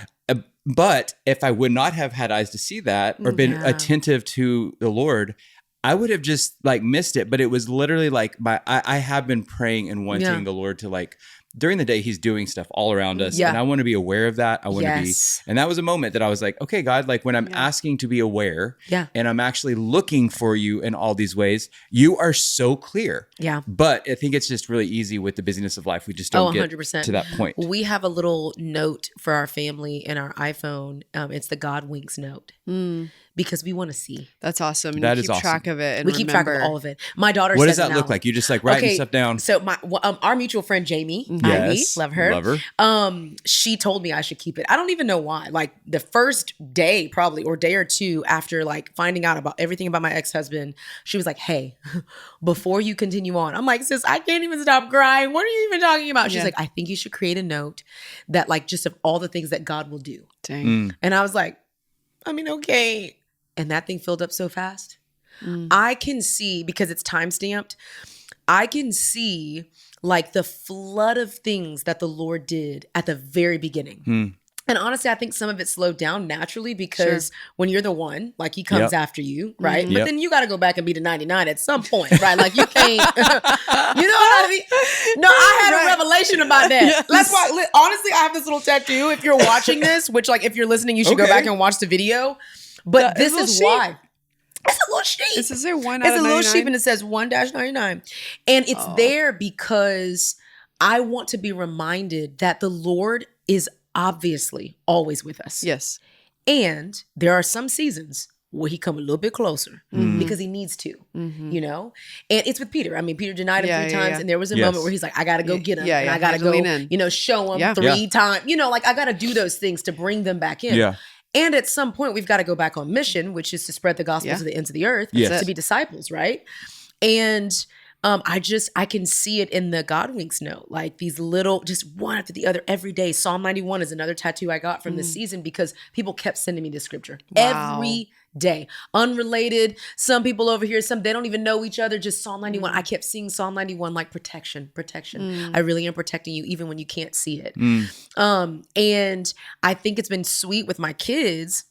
But if I would not have had eyes to see that or been attentive to the Lord, I would have just like missed it. But it was literally like I have been praying and wanting the Lord to like, during the day, he's doing stuff all around us. And I want to be aware of that. I want to be. And that was a moment that I was like, okay, God, like when I'm asking to be aware and I'm actually looking for you in all these ways, you are so clear. Yeah. But I think it's just really easy with the busyness of life. We just don't get 100%. To that point. We have a little note for our family in our iPhone. It's the God winks note. Because we want to see. That's awesome. That is awesome. Track of it. And we keep track of all of it. My daughter What says does that look like? You just like writing stuff down? So our mutual friend, Jamie, Ivy, love her. She told me I should keep it. I don't even know why. Like the first day probably, or day or two after like finding out about everything about my ex-husband, she was like, hey, before you continue on. I'm like, sis, I can't even stop crying. What are you even talking about? She's like, I think you should create a note that like just of all the things that God will do. Dang. And I was like, I mean, okay. And that thing filled up so fast. I can see, because it's time-stamped, I can see like the flood of things that the Lord did at the very beginning. And honestly, I think some of it slowed down naturally because when you're the one, like he comes after you, right? But then you got to go back and be the 99 at some point, right? Like you can't, you know what I mean? No, I had a revelation about that. Yes. That's why, honestly, I have this little tattoo. If you're watching this, which like if you're listening, you should go back and watch the video. But this is why. It's a little sheep. This is a 1 It's a little sheep and it says 1-99. And it's there because I want to be reminded that the Lord is obviously always with us. Yes. And there are some seasons where he come a little bit closer because he needs to, you know? And it's with Peter. I mean, Peter denied him 3 times and there was a moment where he's like, I got to go get him. And I got to go, you know, show him 3 times. You know, like I got to do those things to bring them back in. Yeah. And at some point, we've got to go back on mission, which is to spread the gospel to the ends of the earth, to be disciples, right? And I can see it in the God winks note, like these little, just one after the other every day. Psalm 91 is another tattoo I got from this season because people kept sending me this scripture every day. Unrelated. Some people over here, they don't even know each other, just Psalm 91. I kept seeing Psalm 91 like protection. I really am protecting you even when you can't see it. And I think it's been sweet with my kids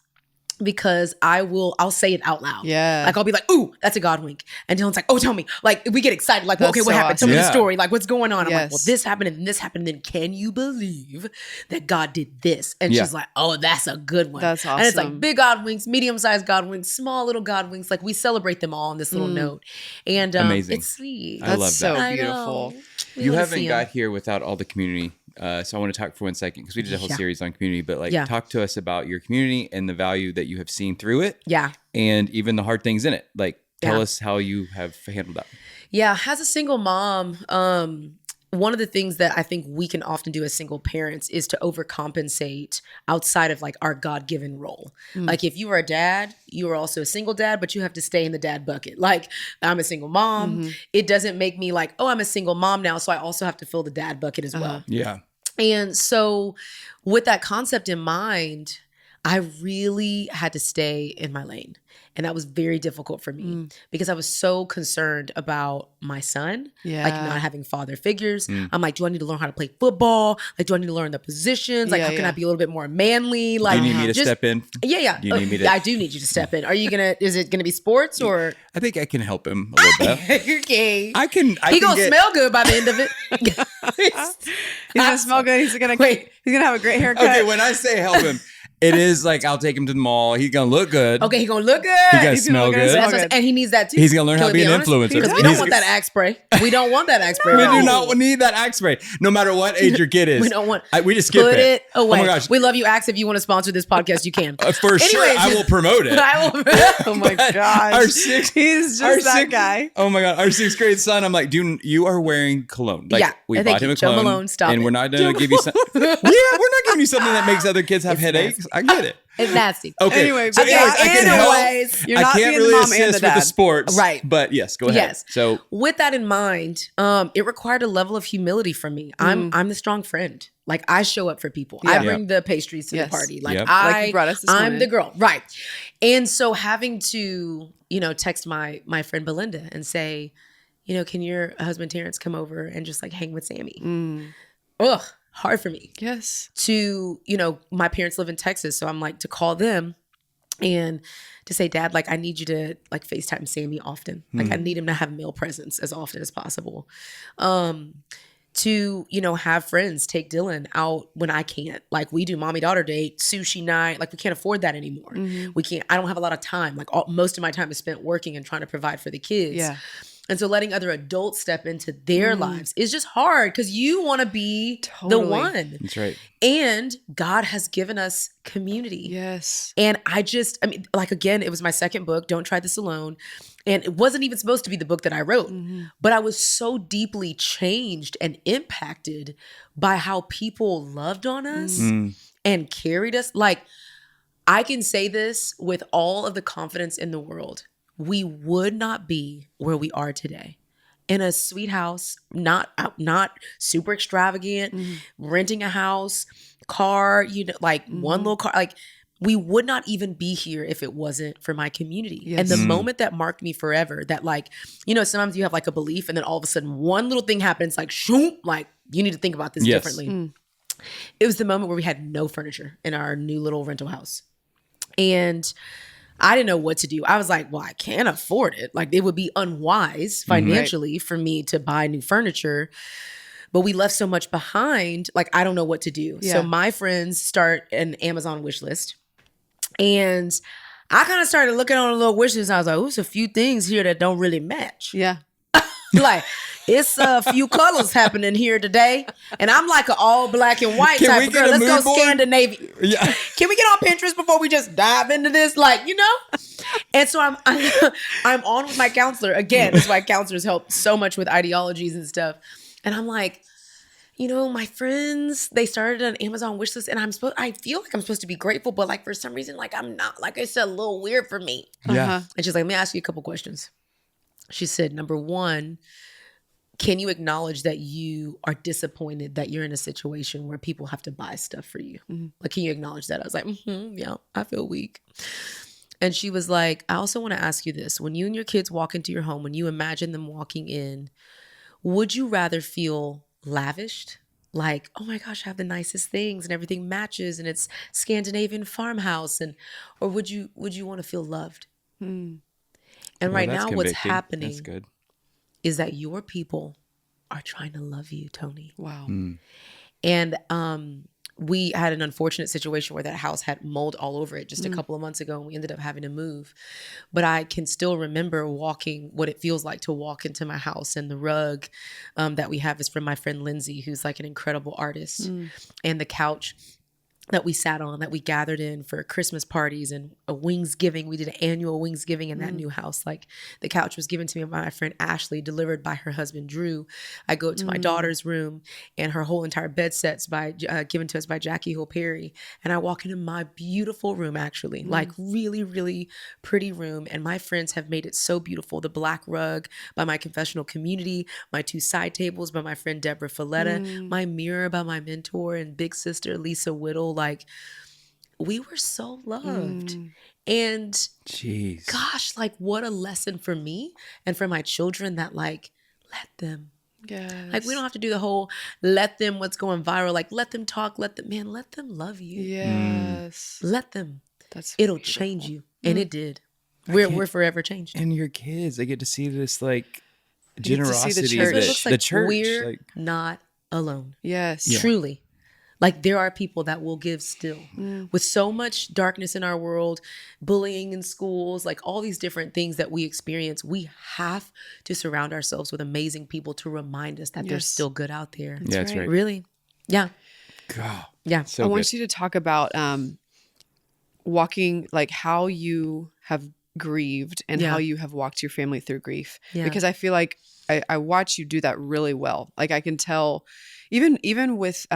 because I'll say it out loud. Yeah. Like I'll be like, ooh, that's a God wink. And Dylan's like, oh, tell me. Like we get excited. Like, well, okay, what happened? Awesome. Tell me the story. Like what's going on? I'm like, well, this happened and this happened. And then can you believe that God did this? And she's like, oh, that's a good one. That's awesome. And it's like big God winks, medium-sized God winks, small little God winks. Like we celebrate them all on this little note. And amazing. It's sweet. I love that. So beautiful. You haven't got here without all the community. So I want to talk for 1 second because we did a whole series on community, but like talk to us about your community and the value that you have seen through it. Yeah. And even the hard things in it. Like tell us how you have handled that. Yeah. As a single mom, one of the things that I think we can often do as single parents is to overcompensate outside of like our God-given role. Like if you are a dad, you are also a single dad, but you have to stay in the dad bucket. Like I'm a single mom. It doesn't make me like, oh, I'm a single mom now. So I also have to fill the dad bucket as well. Yeah. And so with that concept in mind, I really had to stay in my lane. And that was very difficult for me because I was so concerned about my son, like not having father figures. I'm like, do I need to learn how to play football? Like, do I need to learn the positions? Like, how can I be a little bit more manly? Like, do you need me to step in? Yeah. Do you need me to? I do need you to step in. Is it going to be sports or? I think I can help him a little bit. Okay. He going to smell good by the end of it. He's going to smell good. He's going to have a great haircut. Okay. When I say help him, it is like I'll take him to the mall. He's gonna look good. Okay, he's gonna look good. He's gonna smell good. And he needs that too. He's gonna learn how to be an influencer. Because we don't want that axe spray. We don't want that axe spray. We do not need that axe spray. No matter what age your kid is. We don't want. We just skip it. Put it away. Oh my gosh. We love you, Axe. If you want to sponsor this podcast, you can. For sure, I will promote it. Oh my gosh. He's just that guy. Oh my God. Our 6th grade son, I'm like, dude, you are wearing cologne. Like, we bought him a cologne. Malone, stop and we're not going to give you something. We're not giving you something that makes other kids have headaches. I get it. It's nasty. Okay. Anyway, so anyways, you're not being the mom and the dad. With the sports, right? But yes, go ahead. Yes. So with that in mind, it required a level of humility from me. I'm the strong friend. Like I show up for people. I bring the pastries to the party. Like like you brought us this I'm morning. the girl, right? And so having to, text my friend Belinda and say, can your husband Terrence come over and just like hang with Sammy? Ugh. hard for me. Yes. To, my parents live in Texas. So I'm like, to call them and to say, Dad, like, I need you to like FaceTime Sammy often. Like I need him to have male presence as often as possible. To, have friends take Dylan out when I can't. Like we do mommy daughter date, sushi night. Like we can't afford that anymore. I don't have a lot of time. Like most of my time is spent working and trying to provide for the kids. Yeah. And so letting other adults step into their lives is just hard because you want to be the one. That's right. And God has given us community. Yes. And again, it was my second book, Don't Try This Alone. And it wasn't even supposed to be the book that I wrote. But I was so deeply changed and impacted by how people loved on us and carried us. Like, I can say this with all of the confidence in the world. We would not be where we are today in a sweet house, not super extravagant, renting a house, car, one little car. Like we would not even be here if it wasn't for my community. Yes. And the moment that marked me forever, that sometimes you have like a belief and then all of a sudden one little thing happens, like shoom, like you need to think about this differently. It was the moment where we had no furniture in our new little rental house. And I didn't know what to do. I was like, well, I can't afford it. Like it would be unwise financially for me to buy new furniture. But we left so much behind. Like, I don't know what to do. Yeah. So my friends start an Amazon wish list. And I kind of started looking on a little wish list. I was like, there's a few things here that don't really match. Yeah. Like, it's a few colors happening here today. And I'm like an all black and white type of girl. Let's go Scandinavian. Yeah. Can we get on Pinterest before we just dive into this? Like, And so I'm on with my counselor. Again, that's why counselors help so much with ideologies and stuff. And I'm like, my friends, they started an Amazon wish list and I feel like I'm supposed to be grateful, but like for some reason, like I'm not, like I said, a little weird for me. Yeah. And she's like, let me ask you a couple questions. She said, number one, can you acknowledge that you are disappointed that you're in a situation where people have to buy stuff for you? Like, can you acknowledge that? I was like, yeah, I feel weak. And she was like, I also want to ask you this. When you and your kids walk into your home, when you imagine them walking in, would you rather feel lavished? Like, oh my gosh, I have the nicest things and everything matches and it's Scandinavian farmhouse, or would you want to feel loved? And right now what's happening is that your people are trying to love you, Toni. Wow. And we had an unfortunate situation where that house had mold all over it just a couple of months ago, and we ended up having to move. But I can still remember what it feels like to walk into my house, and the rug that we have is from my friend Lindsay, who's like an incredible artist. And the couch that we sat on, that we gathered in for Christmas parties and a Wingsgiving. We did an annual Wingsgiving in that new house. Like, the couch was given to me by my friend Ashley, delivered by her husband Drew. I go to my daughter's room and her whole entire bed set's given to us by Jackie Hill Perry. And I walk into my beautiful room, actually, like really, really pretty room. And my friends have made it so beautiful. The black rug by my confessional community, my 2 side tables by my friend Deborah Folletta, my mirror by my mentor and big sister Lisa Whittle. Like, we were so loved. And jeez, gosh, like, what a lesson for me and for my children that, like, let them. Yes. Like, we don't have to do the whole let them, what's going viral. Like, let them talk, let them love you. Yes. Let them. It'll beautiful. Change you. And it did. We're forever changed. And your kids, they get to see this, like, generosity. The church. It looks like the church. We're not alone. Yes. Yeah. Truly. Like, there are people that will give still. With so much darkness in our world, bullying in schools, like all these different things that we experience, we have to surround ourselves with amazing people to remind us that there's still good out there. That's right. Really? Yeah. God. Yeah. So I want you to talk about walking, like how you have grieved and how you have walked your family through grief. Yeah. Because I feel like I watch you do that really well. Like, I can tell, even with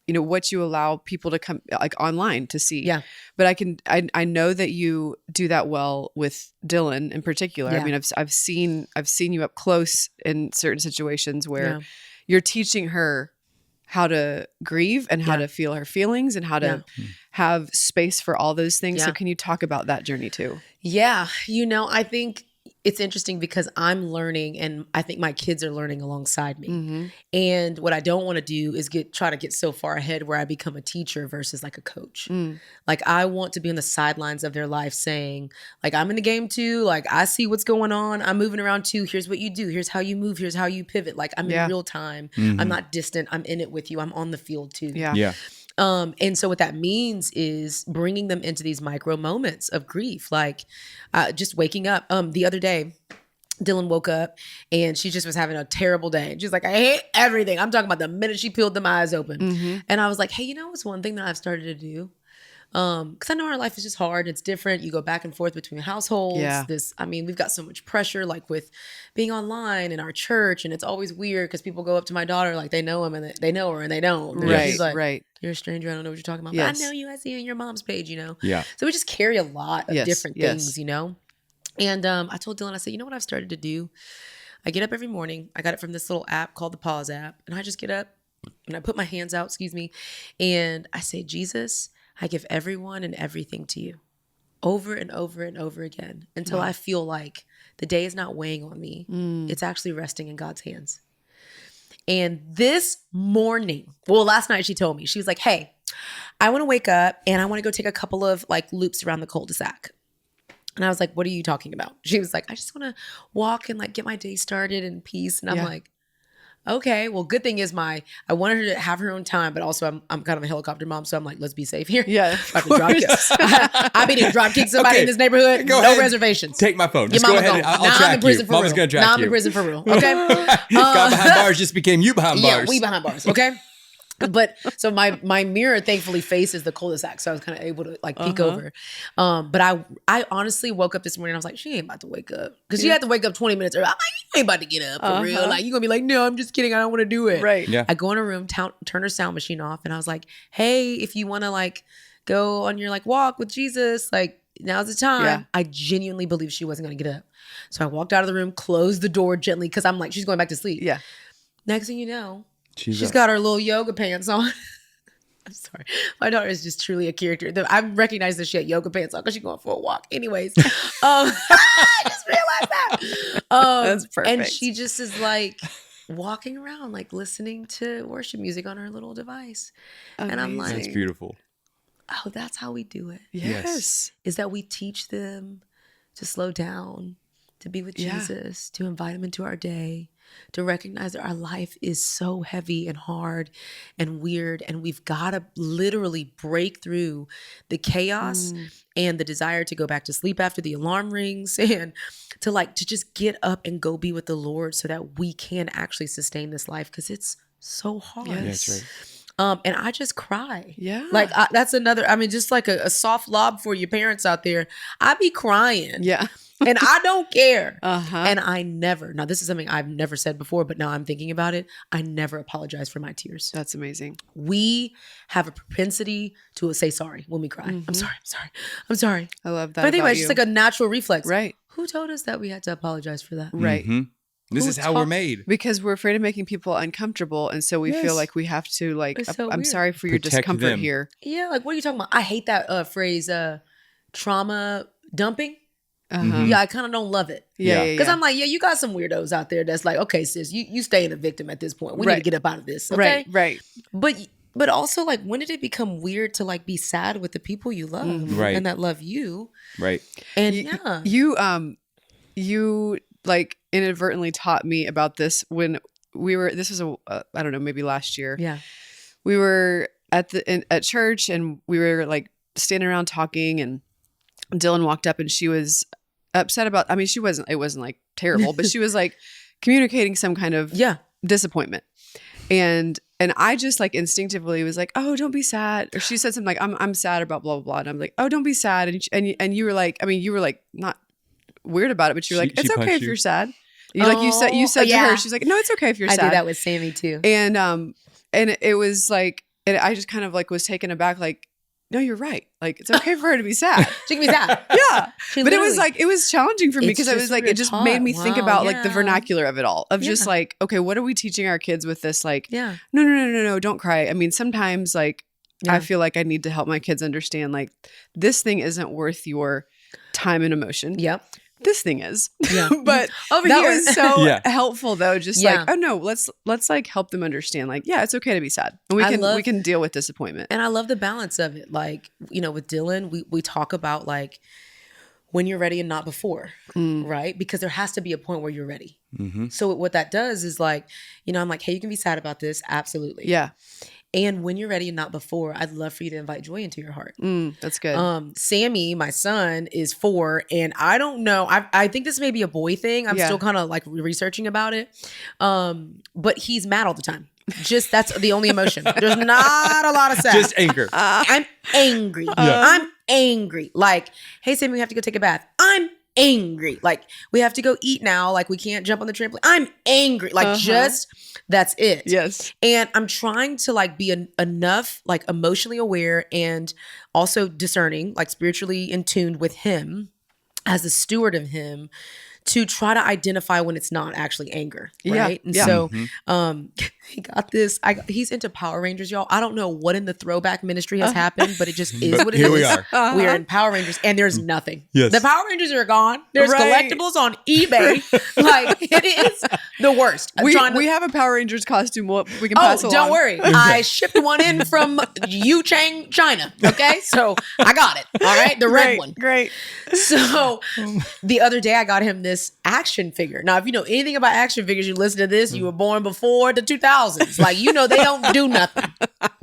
what you allow people to come, like, online to see. Yeah. But I know that you do that well with Dylan in particular. Yeah. I mean, I've seen you up close in certain situations where you're teaching her how to grieve and how to feel her feelings and how to have space for all those things. Yeah. So can you talk about that journey too? Yeah. I think it's interesting because I'm learning and I think my kids are learning alongside me. And what I don't want to do is try to get so far ahead where I become a teacher versus like a coach. Like I want to be on the sidelines of their life saying like, I'm in the game too. Like I see what's going on. I'm moving around too. Here's what you do. Here's how you move. Here's how you pivot. Like I'm in real time. I'm not distant. I'm in it with you. I'm on the field too. Yeah. And so what that means is bringing them into these micro moments of grief, like just waking up. The other day, Dylan woke up and she just was having a terrible day. She's like, I hate everything. I'm talking about the minute she peeled them eyes open. And I was like, hey, what's one thing that I've started to do? Because I know our life is just hard. It's different. You go back and forth between households. We've got so much pressure, like with being online in our church, and it's always weird because people go up to my daughter like they know him and they know her and they don't. Right, she's like, right. You're a stranger. I don't know what you're talking about. Yes. But I know you. I see you on your mom's page. Yeah. So we just carry a lot of different things. And I told Dylan, I said, you know what I've started to do? I get up every morning. I got it from this little app called the Pause app, and I just get up and I put my hands out. And I say, Jesus, I give everyone and everything to you over and over and over again until I feel like the day is not weighing on me. It's actually resting in God's hands. And this morning, last night she told me, she was like, hey, I want to wake up and I want to go take a couple of like loops around the cul-de-sac. And I was like, what are you talking about? She was like, I just want to walk and like get my day started in peace. And I'm like, okay, well, good thing is I wanted her to have her own time, but also I'm kind of a helicopter mom, so I'm like, let's be safe here. Yeah, I've been drop kick somebody in this neighborhood. Go no ahead. Reservations. Take my phone. Your Just go mama ahead. go. I'll track I'm in prison you. for Mama's real. gonna track now you. I'm in prison for real. Okay. God behind bars just became you behind bars. Yeah, we behind bars. Okay. But so my mirror thankfully faces the cul-de-sac, so I was kind of able to like peek over. But I honestly woke up this morning and I was like, she ain't about to wake up because she had to wake up 20 minutes early. I'm like, you ain't about to get up for real. Like you gonna be like, no, I'm just kidding. I don't want to do it. Right. Yeah. I go in a room, turn her sound machine off, and I was like, hey, if you want to like go on your like walk with Jesus, like now's the time. Yeah. I genuinely believe she wasn't gonna get up, so I walked out of the room, closed the door gently because I'm like, she's going back to sleep. Yeah. Next thing you know. She's up. got her little yoga pants on. I'm sorry. My daughter is just truly a character. I recognize that she had yoga pants on because she's going for a walk. Anyways, I just realized that. That's perfect. And she just is like walking around, like listening to worship music on her little device. Amazing. And I'm like, that's beautiful. Oh, that's how we do it. Yes. Is that we teach them to slow down, to be with Jesus, to invite him into our day, to recognize that our life is so heavy and hard and weird, and we've got to literally break through the chaos and the desire to go back to sleep after the alarm rings and to just get up and go be with the Lord so that we can actually sustain this life because it's so hard. Yes. Yeah, that's right. And I just cry. Yeah. Like that's another, just like a soft lob for your parents out there. I be crying. Yeah. And I don't care. And I never, now this is something I've never said before, but now I'm thinking about it. I never apologize for my tears. That's amazing. We have a propensity to say sorry when we cry. I'm sorry. I love that. But I think about it's just like a natural reflex. Right. Who told us that we had to apologize for that? Right. This is how we're made. Because we're afraid of making people uncomfortable. And so we feel like we have to I'm sorry for your Protect discomfort them. here. Yeah. Like, what are you talking about? I hate that phrase, trauma dumping. Yeah, I kind of don't love it. Yeah. Because I'm like, you got some weirdos out there that's like, okay, sis, you staying a victim at this point. We need to get up out of this. Okay? Right. But also, like, when did it become weird to like be sad with the people you love and that love you? Right. And you like inadvertently taught me about this when we were. This was I don't know, maybe last year. Yeah. We were at church and we were like standing around talking, and Dylan walked up and she was upset about. I mean, it wasn't like terrible, but she was like communicating some kind of disappointment, and I just like instinctively was like, oh, don't be sad. Or she said something like, I'm sad about blah blah blah, and I'm like, oh, don't be sad. And you were like, I mean, you were like not weird about it, but you were like, it's okay if you're sad. You said to her, she's like, no, it's okay if you're sad. I do that with Sammy too. And it was like, and I just kind of like was taken aback, like, no, you're right. Like, it's okay for her to be sad. She can be sad. Yeah. But it was like, it was challenging for me because it was like, it just made me think about like the vernacular of it all, of just like, okay, what are we teaching our kids with this? Like, no, don't cry. I mean, sometimes like, I feel like I need to help my kids understand like, this thing isn't worth your time and emotion. Yep. this thing is. Yeah. But Over that here. was so helpful though. Just like, oh no, let's like help them understand like, yeah, it's okay to be sad. And we can deal with disappointment. And I love the balance of it. Like, you know, with Dylan, we talk about like when you're ready and not before, right? Because there has to be a point where you're ready. Mm-hmm. So what that does is like, you know, I'm like, hey, you can be sad about this. Absolutely. Yeah. And when you're ready and not before, I'd love for you to invite joy into your heart. That's good. Sammy, my son, is 4. And I don't know. I think this may be a boy thing. I'm still kind of like researching about it. But he's mad all the time. Just that's the only emotion. There's not a lot of sad. Just anger. I'm angry. I'm angry. Like, hey, Sammy, we have to go take a bath. I'm angry. Like, we have to go eat now. Like, we can't jump on the trampoline. I'm angry. Like, just that's it. Yes. And I'm trying to like be enough like emotionally aware and also discerning, like spiritually in tune with him as a steward of him, to try to identify when it's not actually anger, right? And so he got this. He's into Power Rangers, y'all. I don't know what in the throwback ministry has happened, but it just is what it is. Here we are. We are in Power Rangers, and there's nothing. Yes. The Power Rangers are gone. There's collectibles on eBay. Like, it is the worst. We have a Power Rangers costume. We can pass along. Don't worry. I shipped one in from Yuchang, China. Okay, so I got it. All right, the red one. Great. So the other day I got him this action figure. Now, if you know anything about action figures, you listen to this, you were born before the 2000s. Like, you know, they don't do nothing.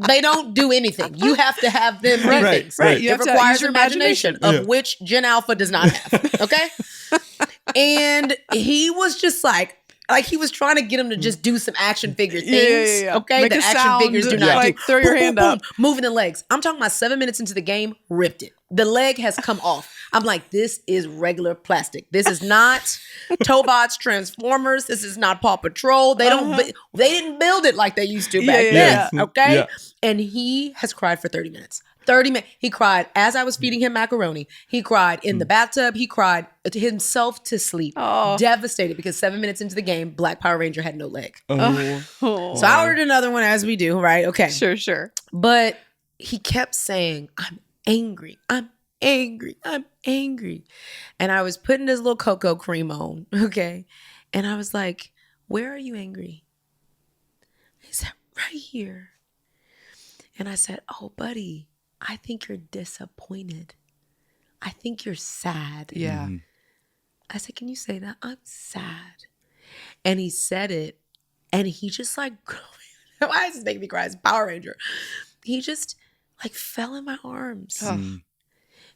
They don't do anything. You have to have them do things. Right. It requires imagination, of which Gen Alpha does not have. Okay? And he was just like he was trying to get him to just do some action figure things. Yeah. Okay? Make that action sound, figures do not like, do. Throw your hand up. Moving the legs. I'm talking about 7 minutes into the game, ripped it. The leg has come off. I'm like, this is regular plastic. This is not Tobots, Transformers. This is not Paw Patrol. They they didn't build it like they used to back then. Okay? Yeah. And he has cried for 30 minutes. 30 minutes. He cried as I was feeding him macaroni. He cried in the bathtub. He cried himself to sleep. Devastated because 7 minutes into the game, Black Power Ranger had no leg. So I ordered another one, as we do, right? Okay. Sure. But he kept saying, I'm angry. I'm angry. I'm angry. And I was putting this little cocoa cream on. Okay. And I was like, where are you angry? He said, right here. And I said, oh, buddy, I think you're disappointed. I think you're sad. Yeah. I said, can you say that? I'm sad. And he said it. And he just like, why is this making me cry? It's Power Ranger. He just like fell in my arms.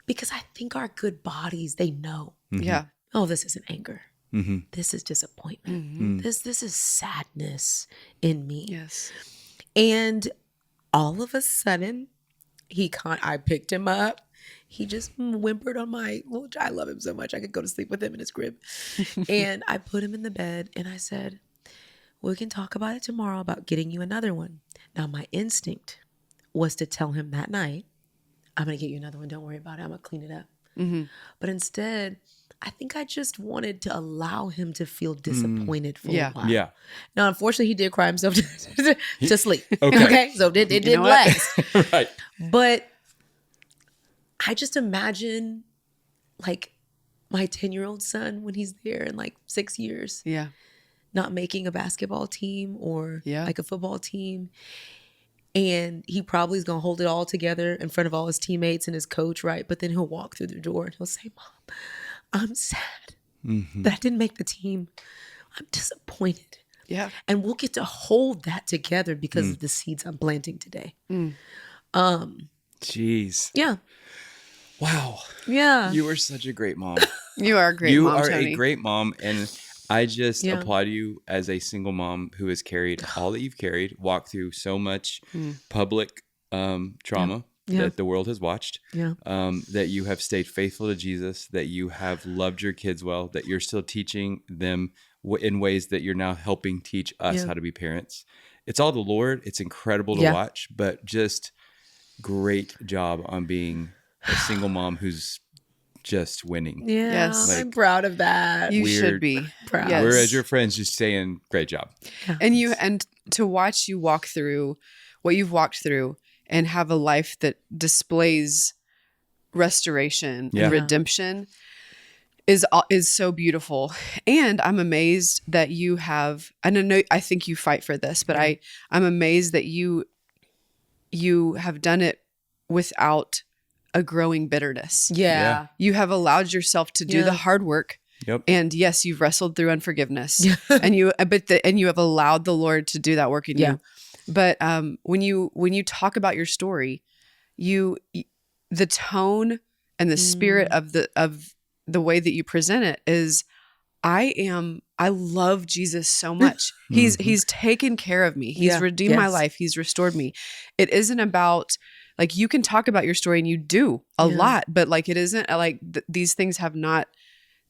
Because I think our good bodies, they know. Yeah. Oh, this isn't anger. This is disappointment. This is sadness in me. Yes. And all of a sudden, I picked him up. He just whimpered on I love him so much. I could go to sleep with him in his crib. And I put him in the bed and I said, we can talk about it tomorrow about getting you another one. Now, my instinct was to tell him that night, I'm going to get you another one. Don't worry about it. I'm going to clean it up. But instead, I think I just wanted to allow him to feel disappointed for a while. Yeah. Now, unfortunately, he did cry himself to sleep. Okay. So it didn't last. Right. But I just imagine like my 10-year-old son when he's there in like 6 years. Yeah. Not making a basketball team or like a football team. And he probably is going to hold it all together in front of all his teammates and his coach, right? But then he'll walk through the door and he'll say, Mom, I'm sad that I didn't make the team. I'm disappointed. Yeah. And we'll get to hold that together because of the seeds I'm planting today. Jeez. Yeah. Wow. Yeah. You were such a great mom. You are a great mom, Toni. Toni. A great mom. And I just applaud you as a single mom who has carried all that you've carried, walked through so much public trauma that the world has watched, that you have stayed faithful to Jesus, that you have loved your kids well, that you're still teaching them in ways that you're now helping teach us how to be parents. It's all the Lord. It's incredible to watch, but just great job on being a single mom who's just winning. Yeah, yes. I'm proud of that. You should be proud. Yes. We're as your friends just saying, great job. Yeah. And to watch you walk through what you've walked through and have a life that displays restoration and redemption. is so beautiful. And I'm amazed that you have, and I think you fight for this, but I'm amazed that you have done it without a growing bitterness. Yeah. You have allowed yourself to do the hard work. Yep. And yes, you've wrestled through unforgiveness and you have allowed the Lord to do that work in you. But when you talk about your story, the tone and the spirit of the way that you present it is, I love Jesus so much. He's taken care of me. He's redeemed my life. He's restored me. It isn't about, like, you can talk about your story and you do a lot, but like, it isn't like these things have not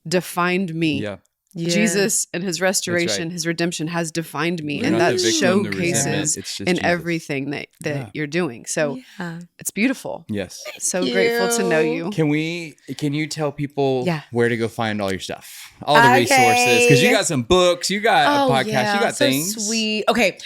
defined me. Yeah. Jesus and his restoration, his redemption has defined me. And that showcases in everything that you're doing. So it's beautiful. Yes. So grateful to know you. Can you tell people where to go find all your stuff? All the resources, because you got some books, you got a podcast, you got things. Sweet. Okay.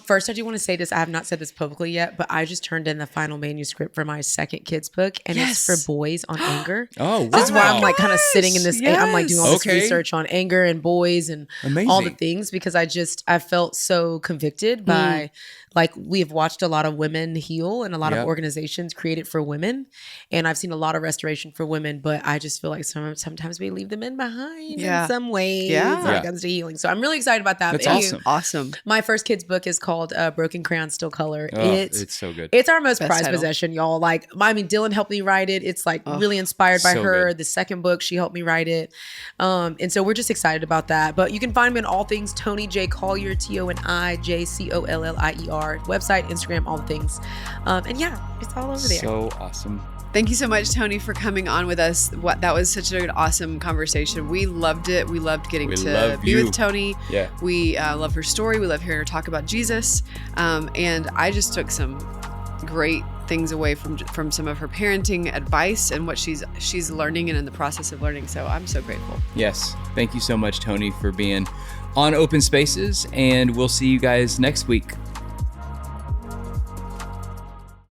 First, I do want to say this. I have not said this publicly yet, but I just turned in the final manuscript for my second kids book, and it's for boys on anger. Oh, wow. That's why I'm like kind of sitting in this. I'm like doing all this research on anger and boys and all the things, because I felt so convicted by, like, we have watched a lot of women heal and a lot of organizations created for women, and I've seen a lot of restoration for women, but I just feel like sometimes we leave the men behind in some ways when it comes to healing. So I'm really excited about that. That's awesome. My first kids book is called Broken Crayon Still Color. It's so good. It's our most prized possession, y'all. Like, Dylan helped me write it. It's like really inspired by her. Good. The second book, she helped me write it. And so we're just excited about that. But you can find me in all things Toni J. Collier, ToniJCollier. Website, Instagram, all the things. And it's all over there. So awesome. Thank you so much, Toni, for coming on with us. That was such an awesome conversation. We loved it. We loved getting to be with Toni. Yeah. We love her story. We love hearing her talk about Jesus. And I just took some great things away from some of her parenting advice and what she's learning and in the process of learning. So I'm so grateful. Yes. Thank you so much, Toni, for being on Open Spaces. And we'll see you guys next week.